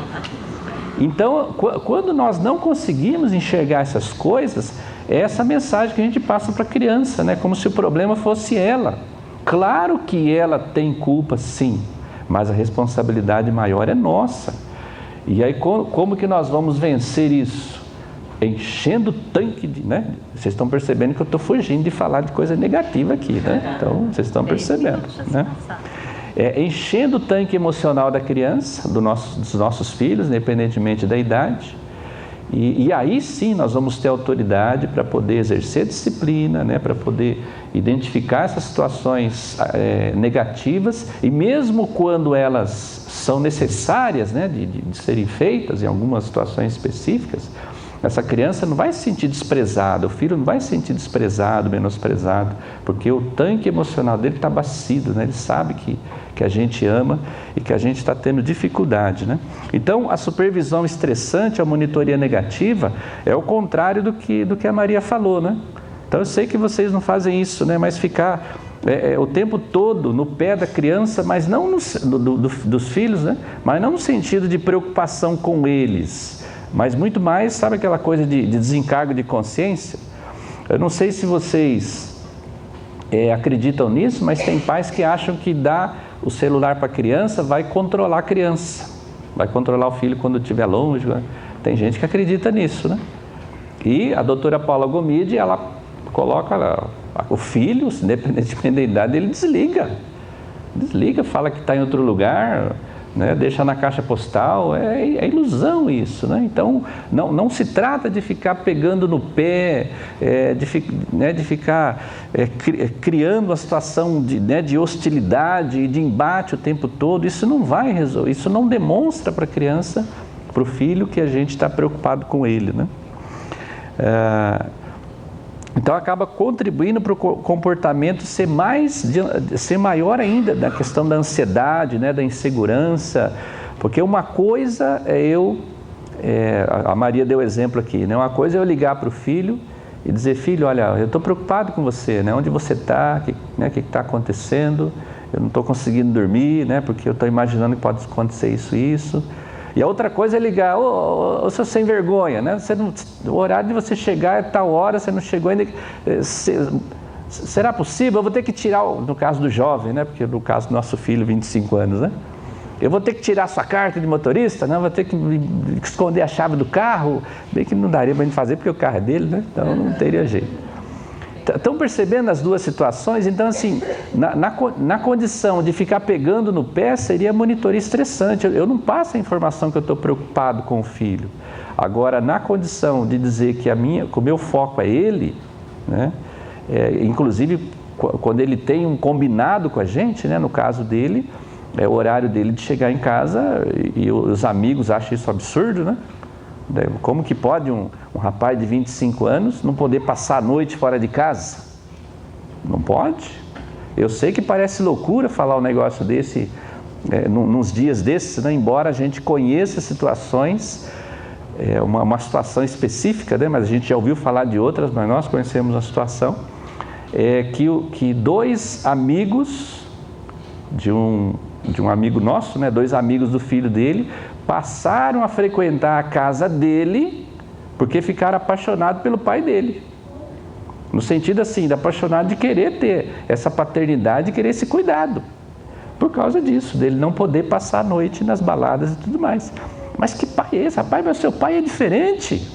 [SPEAKER 4] Então, quando nós não conseguimos enxergar essas coisas, é essa mensagem que a gente passa para a criança, né? Como se o problema fosse ela. Claro que ela tem culpa, sim, mas a responsabilidade maior é nossa. E aí como que nós vamos vencer isso? Enchendo o tanque né? Vocês estão percebendo que eu estou fugindo de falar de coisa negativa aqui, né? Então vocês estão percebendo, né? Enchendo o tanque emocional da criança, dos nossos filhos, independentemente da idade. E aí sim nós vamos ter autoridade para poder exercer disciplina, né? Para poder identificar essas situações negativas, e mesmo quando elas são necessárias, né? de serem feitas em algumas situações específicas, essa criança não vai se sentir desprezada, o filho não vai se sentir desprezado, menosprezado, porque o tanque emocional dele está abastecido, né? Ele sabe que a gente ama e que a gente está tendo dificuldade, né? Então, a supervisão estressante, a monitoria negativa, é o contrário do que a Maria falou, né? Então, eu sei que vocês não fazem isso, né? Mas ficar o tempo todo no pé da criança, mas não dos filhos, né? Mas não no sentido de preocupação com eles, mas muito mais, sabe aquela coisa de desencargo de consciência? Eu não sei se vocês acreditam nisso, mas tem pais que acham que dar o celular para a criança vai controlar a criança, vai controlar o filho quando estiver longe, né? Tem gente que acredita nisso, né? E a doutora Paula Gomide, ela coloca o filho, independentemente da idade, ele desliga, fala que está em outro lugar, né? Deixa na caixa postal, é ilusão isso, né? Então não se trata de ficar pegando no pé, de ficar criando uma situação de hostilidade e de embate o tempo todo. Isso não vai resolver, isso não demonstra para a criança, para o filho, que a gente está preocupado com ele, né? Então acaba contribuindo para o comportamento ser maior ainda, da questão da ansiedade, né, da insegurança, porque uma coisa a Maria deu exemplo aqui, né? Uma coisa é eu ligar para o filho e dizer: filho, olha, eu estou preocupado com você, né? Onde você está, o que está acontecendo, eu não estou conseguindo dormir, né? Porque eu estou imaginando que pode acontecer isso. E a outra coisa é ligar: ô seu sem vergonha, né? O horário de você chegar é tal hora, você não chegou ainda. Será possível? Eu vou ter que tirar, no caso do jovem, né? Porque no caso do nosso filho, 25 anos, né? Eu vou ter que tirar sua carta de motorista, né? Vou ter que esconder a chave do carro. Bem que não daria para a gente fazer, porque o carro é dele, né? Então não teria jeito. Estão percebendo as duas situações? Então, assim, na condição de ficar pegando no pé, seria monitoria estressante. Eu não passo a informação que eu estou preocupado com o filho. Agora, na condição de dizer que o meu foco é ele, né? Inclusive, quando ele tem um combinado com a gente, né? No caso dele, é o horário dele de chegar em casa, e os amigos acham isso absurdo, né? Como que pode um rapaz de 25 anos não poder passar a noite fora de casa? Não pode. Eu sei que parece loucura falar um negócio desse nos dias desses, né? Embora a gente conheça situações, uma situação específica, né? Mas a gente já ouviu falar de outras, mas nós conhecemos a situação, que dois amigos de um amigo nosso, né, 2 amigos do filho dele, passaram a frequentar a casa dele porque ficaram apaixonados pelo pai dele. No sentido assim, de apaixonado de querer ter essa paternidade e querer esse cuidado. Por causa disso, dele não poder passar a noite nas baladas e tudo mais. Mas que pai é esse? Rapaz, mas seu pai é diferente.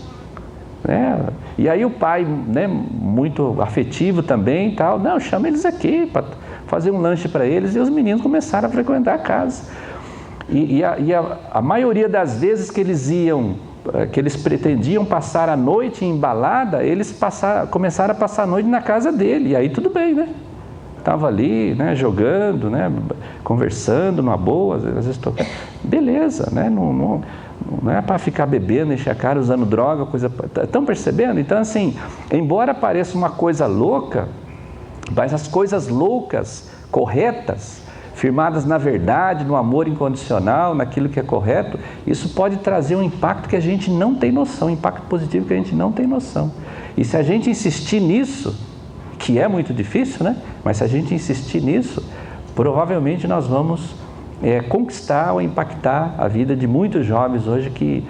[SPEAKER 4] Né? E aí o pai, né, muito afetivo também, tal, não, chama eles aqui para fazer um lanche para eles, e os meninos começaram a frequentar a casa. E a maioria das vezes que eles pretendiam passar a noite em balada, eles começaram a passar a noite na casa dele, e aí tudo bem, né? Estava ali, né, jogando, né, conversando numa boa, às vezes tocando. Beleza, né? Não é para ficar bebendo, encher a cara, usando droga, coisa. Estão percebendo? Então, assim, embora pareça uma coisa louca, mas as coisas loucas, corretas, firmadas na verdade, no amor incondicional, naquilo que é correto, isso pode trazer um impacto que a gente não tem noção, um impacto positivo que a gente não tem noção. E se a gente insistir nisso, que é muito difícil, né? Mas se a gente insistir nisso, provavelmente nós vamos conquistar ou impactar a vida de muitos jovens hoje que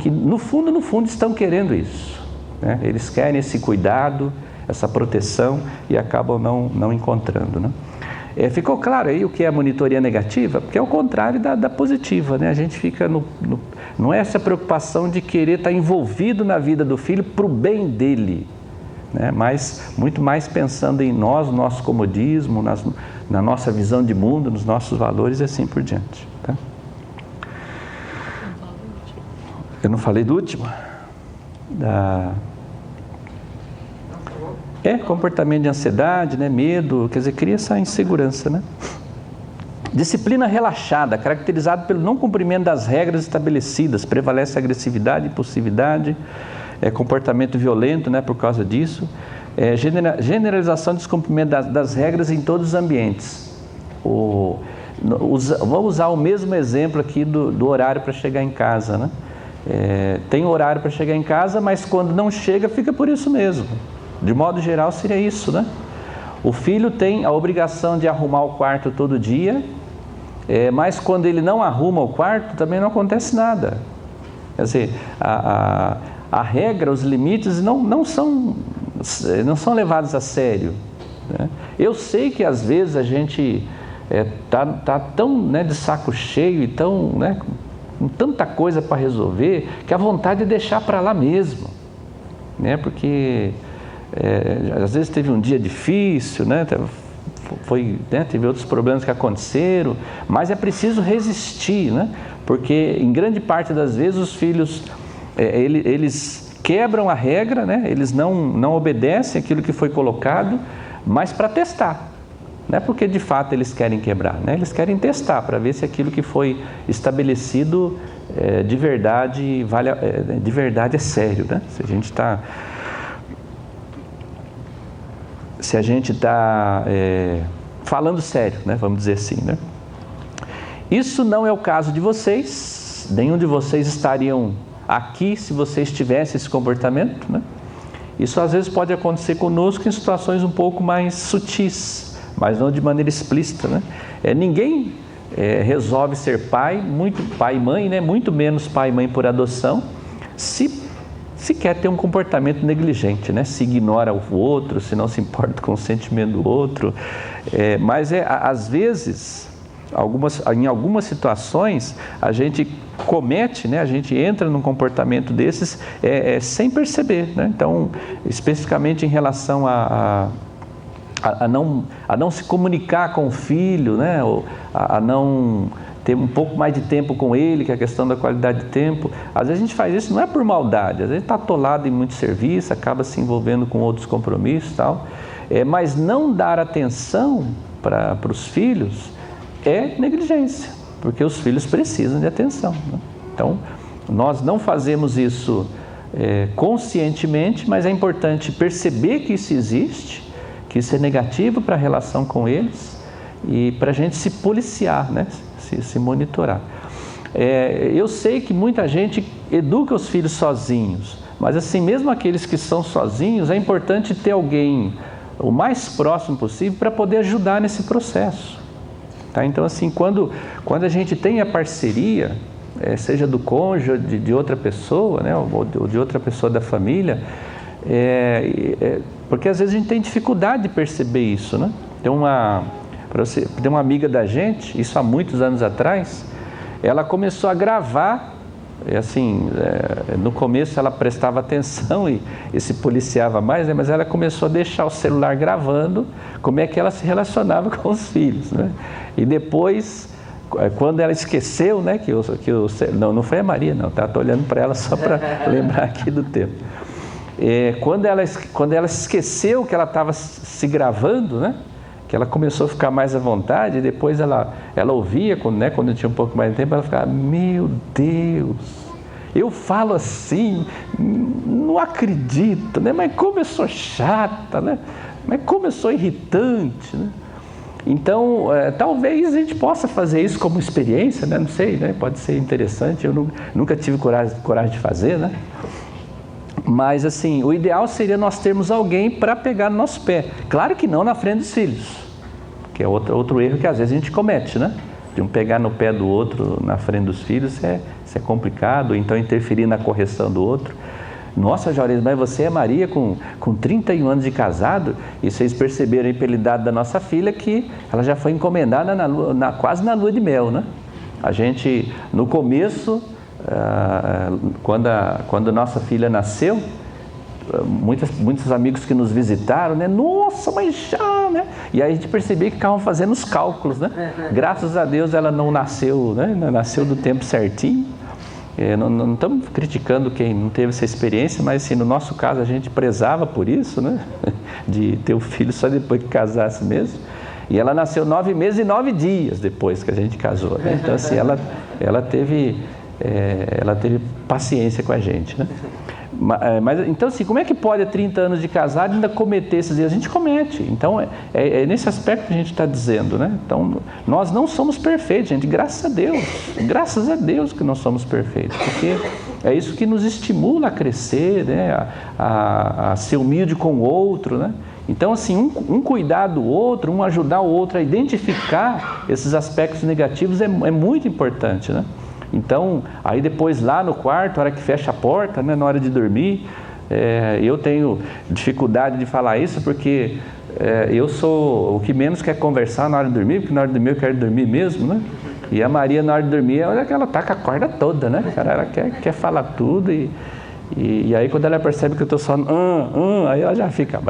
[SPEAKER 4] no fundo estão querendo isso, né? Eles querem esse cuidado, essa proteção, e acabam não encontrando, né? Ficou claro aí o que é a monitoria negativa? Porque é o contrário da positiva, né? A gente fica não é essa preocupação de querer estar envolvido na vida do filho para o bem dele, né? Mas muito mais pensando em nós, no nosso comodismo, na nossa visão de mundo, nos nossos valores e assim por diante, tá? Eu não falei do último? Comportamento de ansiedade, né, medo, quer dizer, cria essa insegurança, né? Disciplina relaxada, caracterizada pelo não cumprimento das regras estabelecidas, prevalece a agressividade, impulsividade, comportamento violento, né, por causa disso, generalização do descumprimento das regras em todos os ambientes. Vamos usar o mesmo exemplo aqui do horário para chegar em casa, né? Tem horário para chegar em casa, mas quando não chega, fica por isso mesmo. De modo geral, seria isso, né? O filho tem a obrigação de arrumar o quarto todo dia, mas quando ele não arruma o quarto, também não acontece nada. Quer dizer, a regra, os limites não são levados a sério, né? Eu sei que às vezes a gente tá tão, né, de saco cheio e tão, né, com tanta coisa para resolver, que a vontade é deixar para lá mesmo, porque às vezes teve um dia difícil, né? Teve outros problemas que aconteceram, mas é preciso resistir, né? Porque em grande parte das vezes os filhos eles quebram a regra, né? Eles não obedecem aquilo que foi colocado, mas para testar, não é porque de fato eles querem quebrar, né? Eles querem testar para ver se aquilo que foi estabelecido de verdade é sério, né? Se a gente está falando sério, né? Vamos dizer assim, né? Isso não é o caso de vocês, nenhum de vocês estariam aqui se vocês tivessem esse comportamento, né? Isso às vezes pode acontecer conosco em situações um pouco mais sutis, mas não de maneira explícita, né? Ninguém resolve ser pai e mãe, né? Muito menos pai e mãe por adoção, se quer ter um comportamento negligente, né? Se ignora o outro, se não se importa com o sentimento do outro. Mas às vezes, em algumas situações, a gente comete, né? A gente entra num comportamento desses sem perceber, né? Então, especificamente em relação a não se comunicar com o filho, né? Ou a não ter um pouco mais de tempo com ele, que é a questão da qualidade de tempo. Às vezes a gente faz isso não é por maldade, às vezes está atolado em muito serviço, acaba se envolvendo com outros compromissos e tal. Mas não dar atenção para os filhos é negligência, porque os filhos precisam de atenção, né? Então, nós não fazemos isso conscientemente, mas é importante perceber que isso existe, que isso é negativo para a relação com eles e para a gente se policiar, né? Se monitorar. Eu sei que muita gente educa os filhos sozinhos, mas assim, mesmo aqueles que são sozinhos, é importante ter alguém o mais próximo possível para poder ajudar nesse processo. Tá? Então, assim, quando a gente tem a parceria, seja do cônjuge, de outra pessoa, né? ou de outra pessoa da família, porque às vezes a gente tem dificuldade de perceber isso, né? Tem uma amiga da gente, isso há muitos anos atrás, ela começou a gravar, no começo ela prestava atenção e se policiava mais, né? Mas ela começou a deixar o celular gravando como é que ela se relacionava com os filhos, né? E depois, quando ela esqueceu, né, não foi a Maria, não, tá? Estou olhando para ela só para lembrar aqui do tempo. Quando ela esqueceu que ela estava se gravando, né? Que ela começou a ficar mais à vontade, e depois ela ouvia, quando tinha um pouco mais de tempo, ela ficava, meu Deus, eu falo assim, não acredito, né? Mas como eu sou chata, né? Mas como eu sou irritante, né? Então, talvez a gente possa fazer isso como experiência, né? Não sei, né? Pode ser interessante, eu nunca tive coragem de fazer, né? Mas assim, o ideal seria nós termos alguém para pegar no nosso pé. Claro que não na frente dos filhos, que é outro erro que às vezes a gente comete, né? De um pegar no pé do outro na frente dos filhos, isso é complicado, então interferir na correção do outro. Nossa, Juarez, mas você é Maria com 31 anos de casado, e vocês perceberam aí pela idade da nossa filha que ela já foi encomendada quase na lua de mel, né? A gente, no começo, quando nossa filha nasceu, muitos amigos que nos visitaram, né? Nossa, mas já, né? E aí a gente percebia que ficavam fazendo os cálculos, né? Graças a Deus ela não nasceu, né? Nasceu do tempo certinho. Não estamos criticando quem não teve essa experiência, mas assim, no nosso caso a gente prezava por isso, né? De ter o filho só depois que casasse mesmo. E ela nasceu 9 meses e 9 dias depois que a gente casou, né? Então assim, ela teve paciência com a gente, né? Mas então assim, como é que pode, há 30 anos de casado, ainda cometer esses erros? A gente comete. Então é nesse aspecto que a gente está dizendo, né? Então nós não somos perfeitos, gente, graças a Deus que não somos perfeitos, porque é isso que nos estimula a crescer, né? a ser humilde com o outro, né? Então assim, um cuidar do outro, um ajudar o outro a identificar esses aspectos negativos é muito importante, né? Então, aí depois lá no quarto, na hora que fecha a porta, né, na hora de dormir, eu tenho dificuldade de falar isso porque eu sou o que menos quer conversar na hora de dormir, porque na hora de dormir eu quero dormir mesmo, né? E a Maria na hora de dormir, olha que ela tá com a corda toda, né? Cara, ela quer falar tudo e aí quando ela percebe que eu estou só aí ela já fica,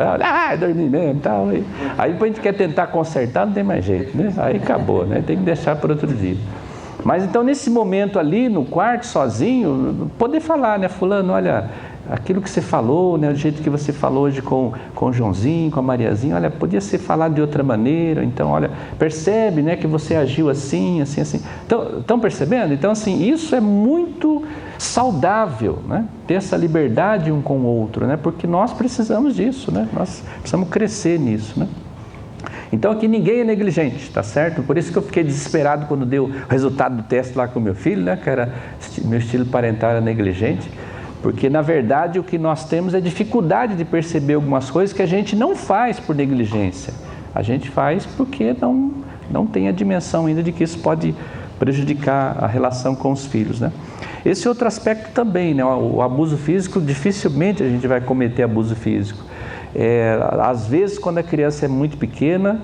[SPEAKER 4] dormir mesmo e tal. Aí depois a gente quer tentar consertar, não tem mais jeito, né? Aí acabou, né? Tem que deixar para outro dia. Mas então nesse momento ali no quarto sozinho, poder falar, né? Fulano, olha, aquilo que você falou, né? O jeito que você falou hoje com o Joãozinho, com a Mariazinha, olha, podia ser falado de outra maneira. Então, olha, percebe, né? Que você agiu assim. Estão percebendo? Então assim, isso é muito saudável, né? Ter essa liberdade um com o outro, né? Porque nós precisamos disso, né? Nós precisamos crescer nisso, né? Então aqui ninguém é negligente, tá certo? Por isso que eu fiquei desesperado quando deu o resultado do teste lá com meu filho, né? Que era meu estilo parental era negligente. Porque, na verdade, o que nós temos é dificuldade de perceber algumas coisas que a gente não faz por negligência. A gente faz porque não tem a dimensão ainda de que isso pode prejudicar a relação com os filhos, né? Esse outro aspecto também, né? O abuso físico, dificilmente a gente vai cometer abuso físico. Às vezes, quando a criança é muito pequena,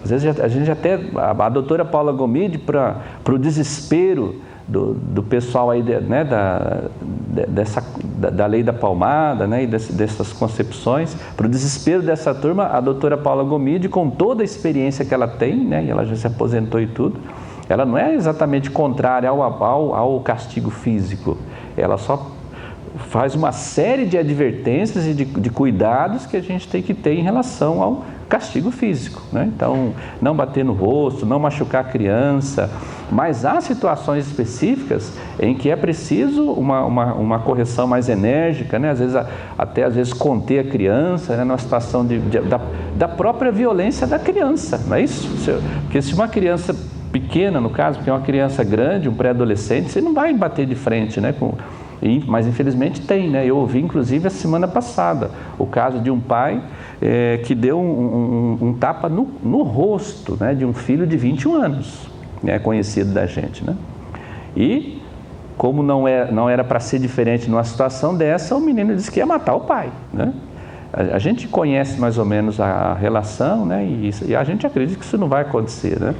[SPEAKER 4] às vezes a gente até, a doutora Paula Gomide, para o desespero do pessoal aí, né, da lei da palmada, né, e dessas concepções, para o desespero dessa turma, a doutora Paula Gomide, com toda a experiência que ela tem, né, e ela já se aposentou e tudo, ela não é exatamente contrária ao castigo físico, ela só faz uma série de advertências e de cuidados que a gente tem que ter em relação ao castigo físico, né? Então, não bater no rosto, não machucar a criança, mas há situações específicas em que é preciso uma correção mais enérgica, né? Às vezes conter a criança, né? Numa situação da própria violência da criança, não é isso? Porque se uma criança pequena, no caso, porque é uma criança grande, um pré-adolescente, você não vai bater de frente, né? Mas infelizmente tem, né? Eu ouvi inclusive a semana passada o caso de um pai que deu um tapa no rosto, né, de um filho de 21 anos, né, conhecido da gente, né? E como não era para ser diferente numa situação dessa, o menino disse que ia matar o pai, né? A gente conhece mais ou menos a relação, né? E a gente acredita que isso não vai acontecer, né?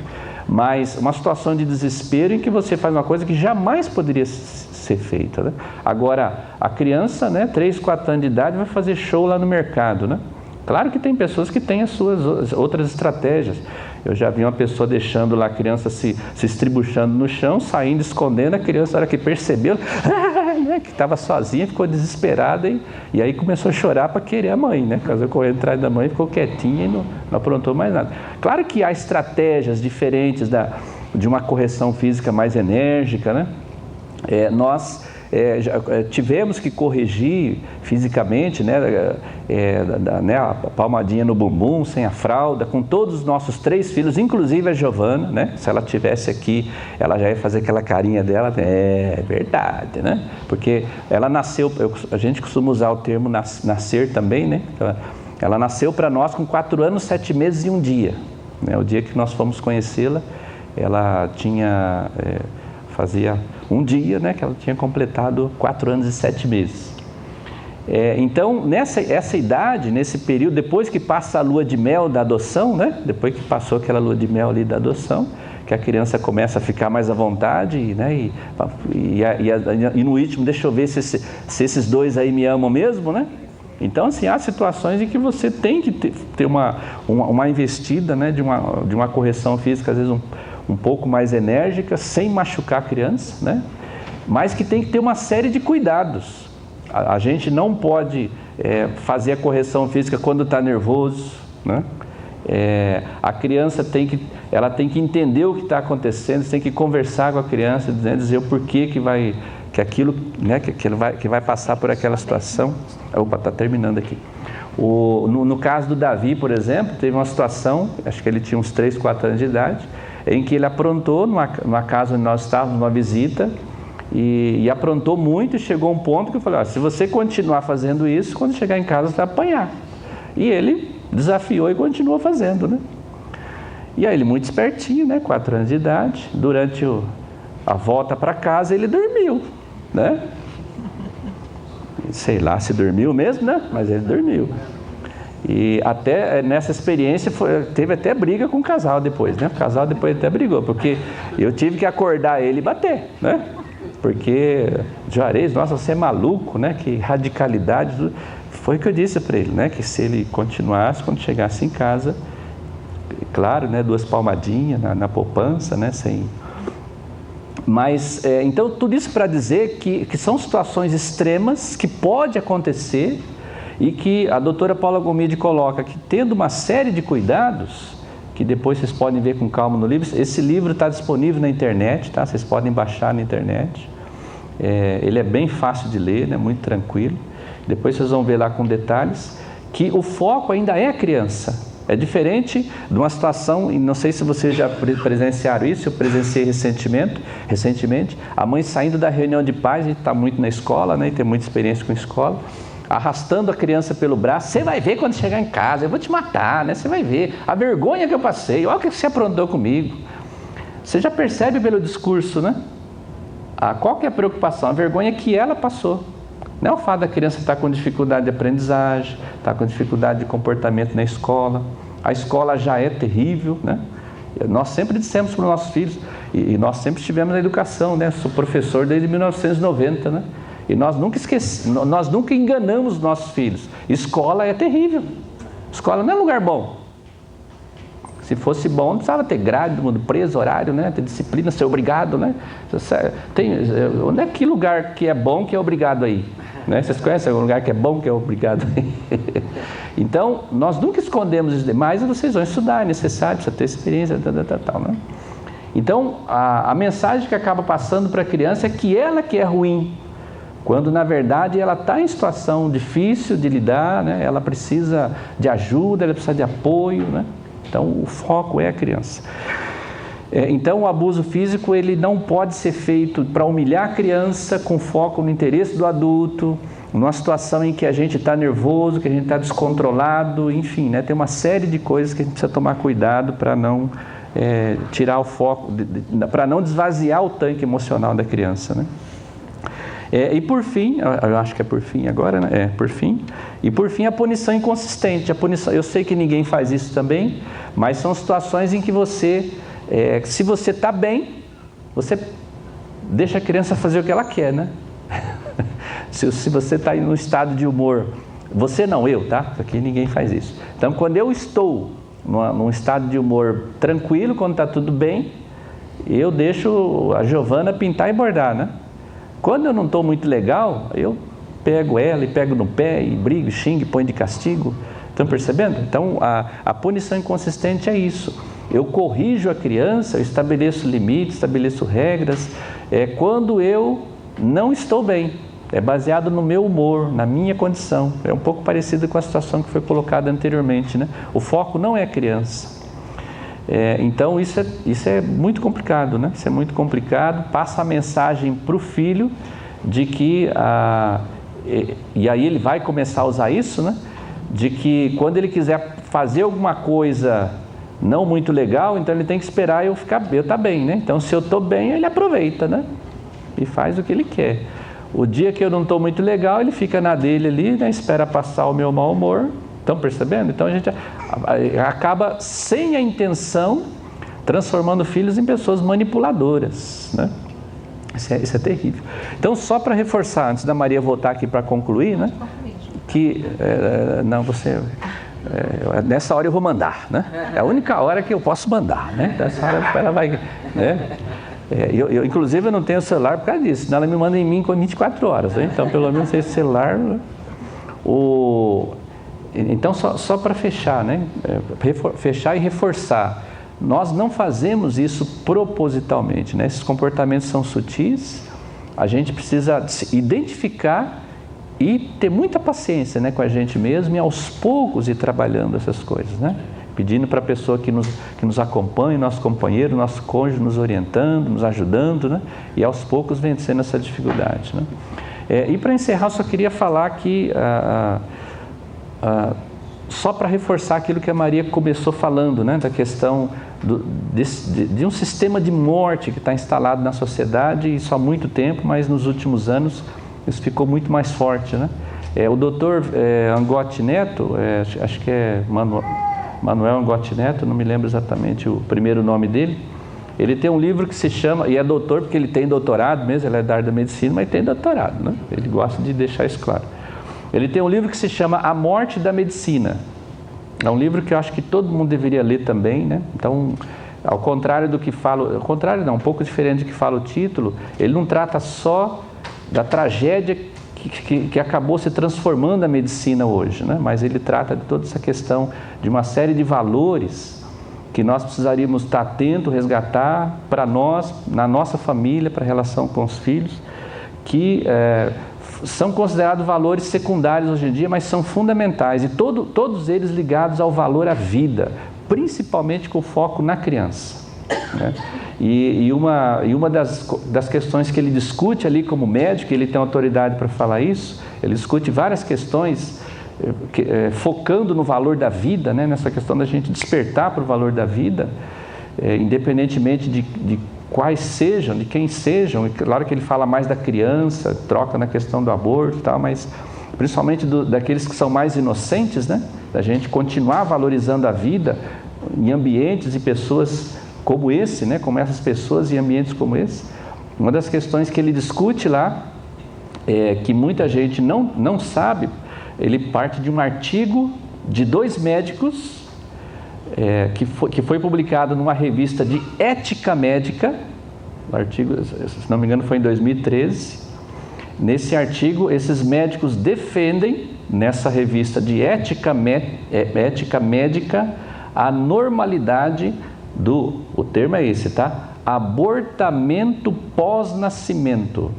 [SPEAKER 4] Mas uma situação de desespero em que você faz uma coisa que jamais poderia ser feita, né? Agora, a criança, né, 3, 4 anos de idade, vai fazer show lá no mercado, né? Claro que tem pessoas que têm as suas outras estratégias. Eu já vi uma pessoa deixando lá a criança se estribuchando no chão, saindo, escondendo. A criança, na hora que percebeu que estava sozinha, ficou desesperada e aí começou a chorar para querer a mãe, né? Casou correndo atrás da mãe, ficou quietinha e não aprontou mais nada. Claro que há estratégias diferentes de uma correção física mais enérgica, né? Nós tivemos que corrigir fisicamente, né, a palmadinha no bumbum, sem a fralda, com todos os nossos 3 filhos, inclusive a Giovana, né? Se ela estivesse aqui, ela já ia fazer aquela carinha dela, é verdade, né? Porque ela nasceu, a gente costuma usar o termo nascer também, né? Ela nasceu para nós com 4 anos, 7 meses e 1 dia, né? O dia que nós fomos conhecê-la, ela fazia 1 dia, né, que ela tinha completado 4 anos e 7 meses. Então, essa idade, nesse período, depois que passa a lua de mel da adoção, né, depois que passou aquela lua de mel ali da adoção, que a criança começa a ficar mais à vontade, né, e no último, deixa eu ver se esses 2 aí me amam mesmo, né? Então, assim, há situações em que você tem que ter uma investida, né, de uma correção física, às vezes um pouco mais enérgica, sem machucar a criança, né? Mas que tem que ter uma série de cuidados. A gente não pode fazer a correção física quando está nervoso, né? A criança tem que entender o que está acontecendo, você tem que conversar com a criança, dizer o porquê aquilo, né, que vai passar por aquela situação. Opa, está terminando aqui. No caso do Davi, por exemplo, teve uma situação, acho que ele tinha uns 3, 4 anos de idade, em que ele aprontou numa casa onde nós estávamos, numa visita, e aprontou muito, e chegou a um ponto que eu falei, se você continuar fazendo isso, quando chegar em casa você vai apanhar. E ele desafiou e continuou fazendo, né? E aí ele muito espertinho, né, 4 anos de idade, durante a volta para casa ele dormiu, né? Sei lá se dormiu mesmo, né? Mas ele dormiu. E até nessa experiência teve até briga com o casal depois, né? O casal depois até brigou, porque eu tive que acordar ele e bater, né? Porque Juarez, nossa, você é maluco, né? Que radicalidade. Foi o que eu disse para ele, né? Que se ele continuasse, quando chegasse em casa, claro, né? 2 palmadinhas na poupança, né? Mas, então, tudo isso para dizer que são situações extremas que pode acontecer e que a doutora Paula Gomide coloca que, tendo uma série de cuidados, que depois vocês podem ver com calma no livro, esse livro está disponível na internet, tá? Vocês podem baixar na internet, ele é bem fácil de ler, né? Muito tranquilo, depois vocês vão ver lá com detalhes, que o foco ainda é a criança, É diferente de uma situação, e não sei se vocês já presenciaram isso, eu presenciei recentemente, a mãe saindo da reunião de pais, a gente está muito na escola, né, e tem muita experiência com escola, arrastando a criança pelo braço, você vai ver quando chegar em casa, eu vou te matar, né? Você vai ver a vergonha que eu passei, olha o que você aprontou comigo. Você já percebe pelo discurso, né? Qual que é a preocupação? A vergonha que ela passou. Não é o fato da criança estar com dificuldade de aprendizagem, estar com dificuldade de comportamento na escola. A escola já é terrível, né? Nós sempre dissemos para os nossos filhos, e nós sempre estivemos na educação, né? Sou professor desde 1990, né? E nós nunca enganamos os nossos filhos. Escola é terrível. Escola não é lugar bom. Se fosse bom, não precisava ter grade, todo mundo preso, horário, né? Ter disciplina, ser obrigado, né? Onde é que lugar que é bom que é obrigado aí? Né? Vocês conhecem algum lugar que é bom que é obrigado aí? Então, nós nunca escondemos os demais, vocês vão estudar, é necessário, precisa ter experiência, tal, né? Então, a mensagem que acaba passando para a criança é que ela que é ruim, quando na verdade ela está em situação difícil de lidar, né? Ela precisa de ajuda, ela precisa de apoio, né? Então o foco é a criança. Então o abuso físico ele não pode ser feito para humilhar a criança com foco no interesse do adulto, numa situação em que a gente está nervoso, que a gente está descontrolado, enfim, né? Tem uma série de coisas que a gente precisa tomar cuidado para não tirar o foco, para não desvaziar o tanque emocional da criança, né? E por fim, eu acho que é por fim agora, né? Por fim. E por fim a punição inconsistente. A punição, eu sei que ninguém faz isso também, mas são situações em que você, se você está bem, você deixa a criança fazer o que ela quer, né? se você está em um estado de humor, você não, eu, tá? Aqui ninguém faz isso. Então quando eu estou num estado de humor tranquilo, quando está tudo bem, eu deixo a Giovana pintar e bordar, né? Quando eu não estou muito legal, eu pego ela e pego no pé e brigo, xingo, põe de castigo. Estão percebendo? Então, a punição inconsistente é isso. Eu corrijo a criança, eu estabeleço limites, estabeleço regras, quando eu não estou bem. É baseado no meu humor, na minha condição. É um pouco parecido com a situação que foi colocada anteriormente, né? O foco não é a criança. Então isso é muito complicado, né? Isso é muito complicado, passa a mensagem para o filho de que, e aí ele vai começar a usar isso, né? De que quando ele quiser fazer alguma coisa não muito legal, então ele tem que esperar eu estar bem, né? Então se eu estou bem, ele aproveita, né? E faz o que ele quer. O dia que eu não estou muito legal, ele fica na dele ali, né? Espera passar o meu mau humor. Estão percebendo? Então a gente acaba, sem a intenção, transformando filhos em pessoas manipuladoras, né? Isso é terrível. Então, só para reforçar, antes da Maria voltar aqui para concluir, né? Que, não, você... nessa hora eu vou mandar, né? É a única hora que eu posso mandar, né? Nessa hora ela vai... Né? Eu, inclusive, eu não tenho celular por causa disso, senão ela me manda em mim com 24 horas, né? Então, pelo menos esse celular... Então, só para fechar, né? Fechar e reforçar. Nós não fazemos isso propositalmente, né? Esses comportamentos são sutis, a gente precisa identificar e ter muita paciência, né, com a gente mesmo e aos poucos ir trabalhando essas coisas, né? Pedindo para a pessoa que nos acompanhe, nosso companheiro, nosso cônjuge, nos orientando, nos ajudando, né? E aos poucos vencendo essa dificuldade, né? E para encerrar, eu só queria falar que... só para reforçar aquilo que a Maria começou falando, né, da questão de um sistema de morte que está instalado na sociedade, isso há muito tempo, mas nos últimos anos isso ficou muito mais forte, né? O doutor Angotti Neto, acho que é Manuel Angotti Neto, não me lembro exatamente o primeiro nome dele, ele tem um livro que se chama, e é doutor porque ele tem doutorado mesmo, ele é da área da medicina, mas tem doutorado, né? Ele gosta de deixar isso claro. Ele tem um livro que se chama A Morte da Medicina. É um livro que eu acho que todo mundo deveria ler também, né? Então, ao contrário do que fala... Ao contrário não, um pouco diferente do que fala o título, ele não trata só da tragédia que acabou se transformando a medicina hoje, né? Mas ele trata de toda essa questão de uma série de valores que nós precisaríamos estar atentos, resgatar para nós, na nossa família, para a relação com os filhos, que... são considerados valores secundários hoje em dia, mas são fundamentais, e todos eles ligados ao valor à vida, principalmente com foco na criança, né? E uma das questões que ele discute ali como médico, ele tem autoridade para falar isso, ele discute várias questões focando no valor da vida, né? Nessa questão da gente despertar para o valor da vida, independentemente de quais sejam, de quem sejam. E claro que ele fala mais da criança, troca na questão do aborto e tal, mas principalmente daqueles que são mais inocentes, né? Da gente continuar valorizando a vida em ambientes e pessoas como esse, né? Como essas pessoas em ambientes como esse. Uma das questões que ele discute lá, que muita gente não sabe, ele parte de um artigo de 2 médicos, que foi publicado numa revista de ética médica. O artigo, se não me engano, foi em 2013. Nesse artigo, esses médicos defendem, nessa revista de ética médica, a normalidade o termo é esse, tá? Abortamento pós-nascimento.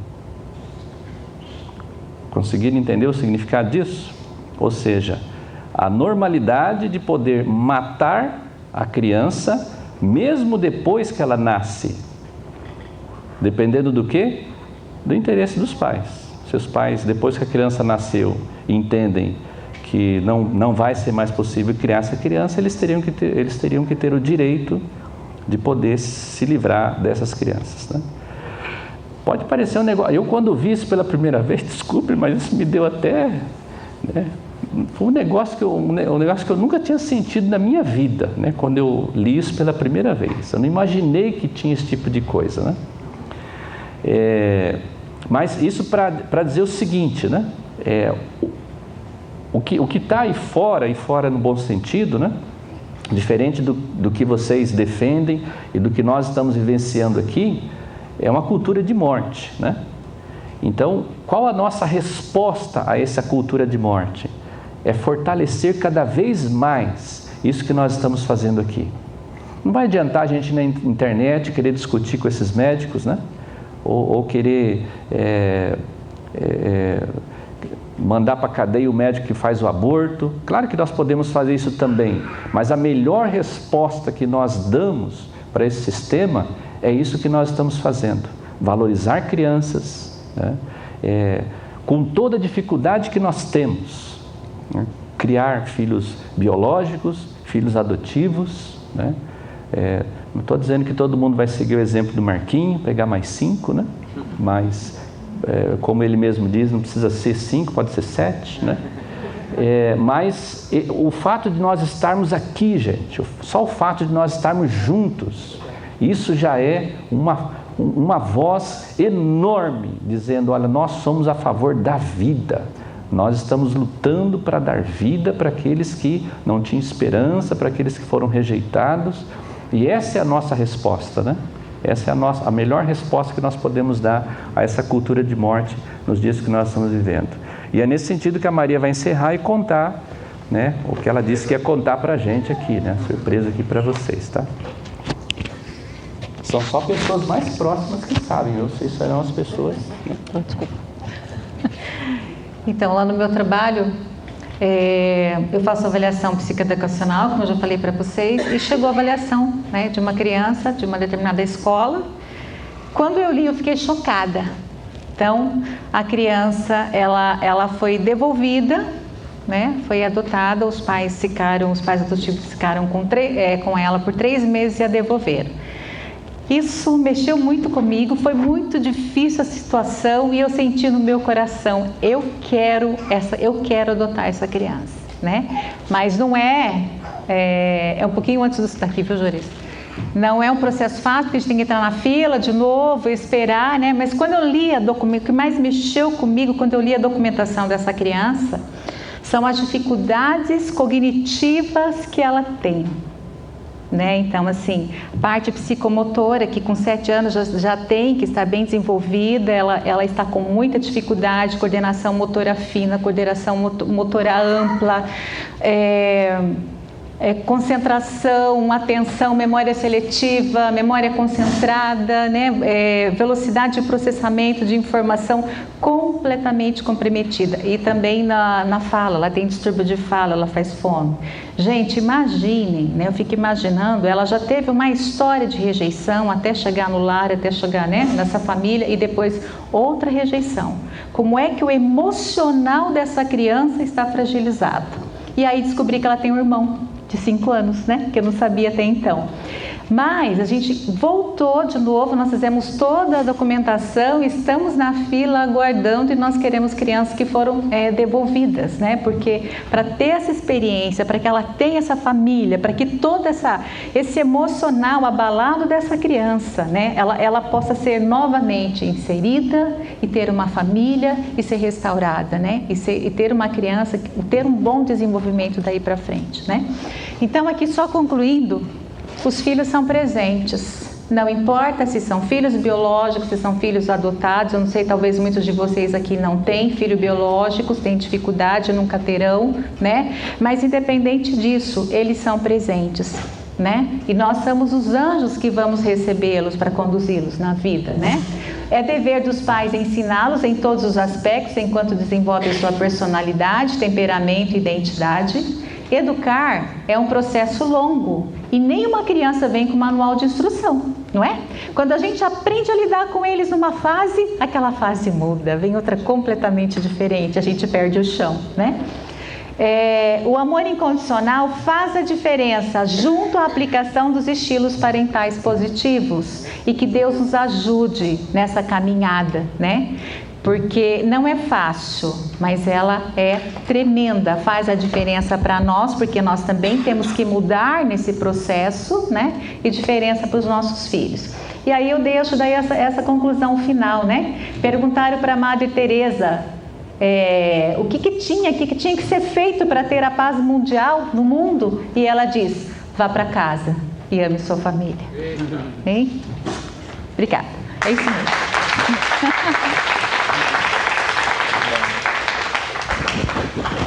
[SPEAKER 4] Conseguiram entender o significado disso? Ou seja, a normalidade de poder matar a criança mesmo depois que ela nasce. Dependendo do quê? Do interesse dos pais. Se os pais, depois que a criança nasceu, entendem que não vai ser mais possível criar essa criança, eles teriam que ter o direito de poder se livrar dessas crianças, né? Pode parecer um negócio... Eu, quando vi isso pela primeira vez, desculpe, mas isso me deu até... né? Foi um negócio que eu nunca tinha sentido na minha vida, né? Quando eu li isso pela primeira vez. Eu não imaginei que tinha esse tipo de coisa, né? Mas isso para dizer o seguinte, né? O que está aí fora no bom sentido, né? Diferente do que vocês defendem e do que nós estamos vivenciando aqui, é uma cultura de morte, né? Então, qual a nossa resposta a essa cultura de morte? É fortalecer cada vez mais isso que nós estamos fazendo aqui. Não vai adiantar a gente ir na internet querer discutir com esses médicos, né? Ou querer mandar para a cadeia o médico que faz o aborto. Claro que nós podemos fazer isso também, mas a melhor resposta que nós damos para esse sistema é isso que nós estamos fazendo: valorizar crianças, né? Com toda a dificuldade que nós temos, né? Criar filhos biológicos, filhos adotivos, né? Não estou dizendo que todo mundo vai seguir o exemplo do Marquinho, pegar mais 5, né? Mas como ele mesmo diz, não precisa ser 5, pode ser 7, né? Mas o fato de nós estarmos aqui, gente, só o fato de nós estarmos juntos, isso já é uma voz enorme, dizendo: olha, nós somos a favor da vida, nós estamos lutando para dar vida para aqueles que não tinham esperança, para aqueles que foram rejeitados, e essa é a nossa resposta, né? Essa é a melhor resposta que nós podemos dar a essa cultura de morte nos dias que nós estamos vivendo. E é nesse sentido que a Maria vai encerrar e contar, né, o que ela disse que ia contar para a gente aqui, né? Surpresa aqui para vocês, tá? São só pessoas mais próximas que sabem, vocês serão as pessoas...
[SPEAKER 2] Desculpa. Então, lá no meu trabalho, eu faço avaliação psicoeducacional, como eu já falei para vocês, e chegou a avaliação, né, de uma criança de uma determinada escola. Quando eu li, eu fiquei chocada. Então, a criança, ela foi devolvida, né, foi adotada, os pais adotivos ficaram com ela por 3 meses e a devolveram. Isso mexeu muito comigo, foi muito difícil a situação, e eu senti no meu coração: eu quero adotar essa criança, né? Mas não é um pouquinho antes disso daqui, viu, Joris? Não é um processo fácil, porque a gente tem que entrar na fila de novo, esperar, né? Mas quando eu li o que mais mexeu comigo quando eu li a documentação dessa criança, são as dificuldades cognitivas que ela tem. Né? Então, assim, parte psicomotora, que com 7 anos já tem que estar bem desenvolvida, ela está com muita dificuldade, coordenação motora fina, coordenação motora ampla, concentração, atenção, memória seletiva, memória concentrada, né? Velocidade de processamento de informação com completamente comprometida. E também na fala, ela tem distúrbio de fala, ela faz fono. Gente, imaginem, né? Eu fico imaginando, ela já teve uma história de rejeição até chegar no lar, até chegar, né, nessa família, e depois outra rejeição. Como é que o emocional dessa criança está fragilizado? E aí descobri que ela tem um irmão de 5 anos, né? Que eu não sabia até então. Mas a gente voltou de novo, nós fizemos toda a documentação, estamos na fila aguardando, e nós queremos crianças que foram devolvidas, né? Porque para ter essa experiência, para que ela tenha essa família, para que todo esse emocional abalado dessa criança, né? Ela possa ser novamente inserida e ter uma família e ser restaurada, né? E ter uma criança, ter um bom desenvolvimento daí para frente, né? Então aqui só concluindo, os filhos são presentes, não importa se são filhos biológicos, se são filhos adotados. Eu não sei, talvez muitos de vocês aqui não têm filhos biológicos, têm dificuldade, nunca terão, né? Mas independente disso, eles são presentes, né? E nós somos os anjos que vamos recebê-los para conduzi-los na vida, né? É dever dos pais ensiná-los em todos os aspectos, enquanto desenvolvem sua personalidade, temperamento e identidade. Educar é um processo longo e nenhuma criança vem com manual de instrução, não é? Quando a gente aprende a lidar com eles numa fase, aquela fase muda, vem outra completamente diferente, a gente perde o chão, né? O amor incondicional faz a diferença junto à aplicação dos estilos parentais positivos, e que Deus nos ajude nessa caminhada, né? Porque não é fácil, mas ela é tremenda, faz a diferença para nós, porque nós também temos que mudar nesse processo, né? E diferença para os nossos filhos. E aí eu deixo daí essa conclusão final, né? Perguntaram para a Madre Teresa o que tinha que ser feito para ter a paz mundial no mundo, e ela diz: vá para casa e ame sua família. Hein? Obrigada. É isso mesmo.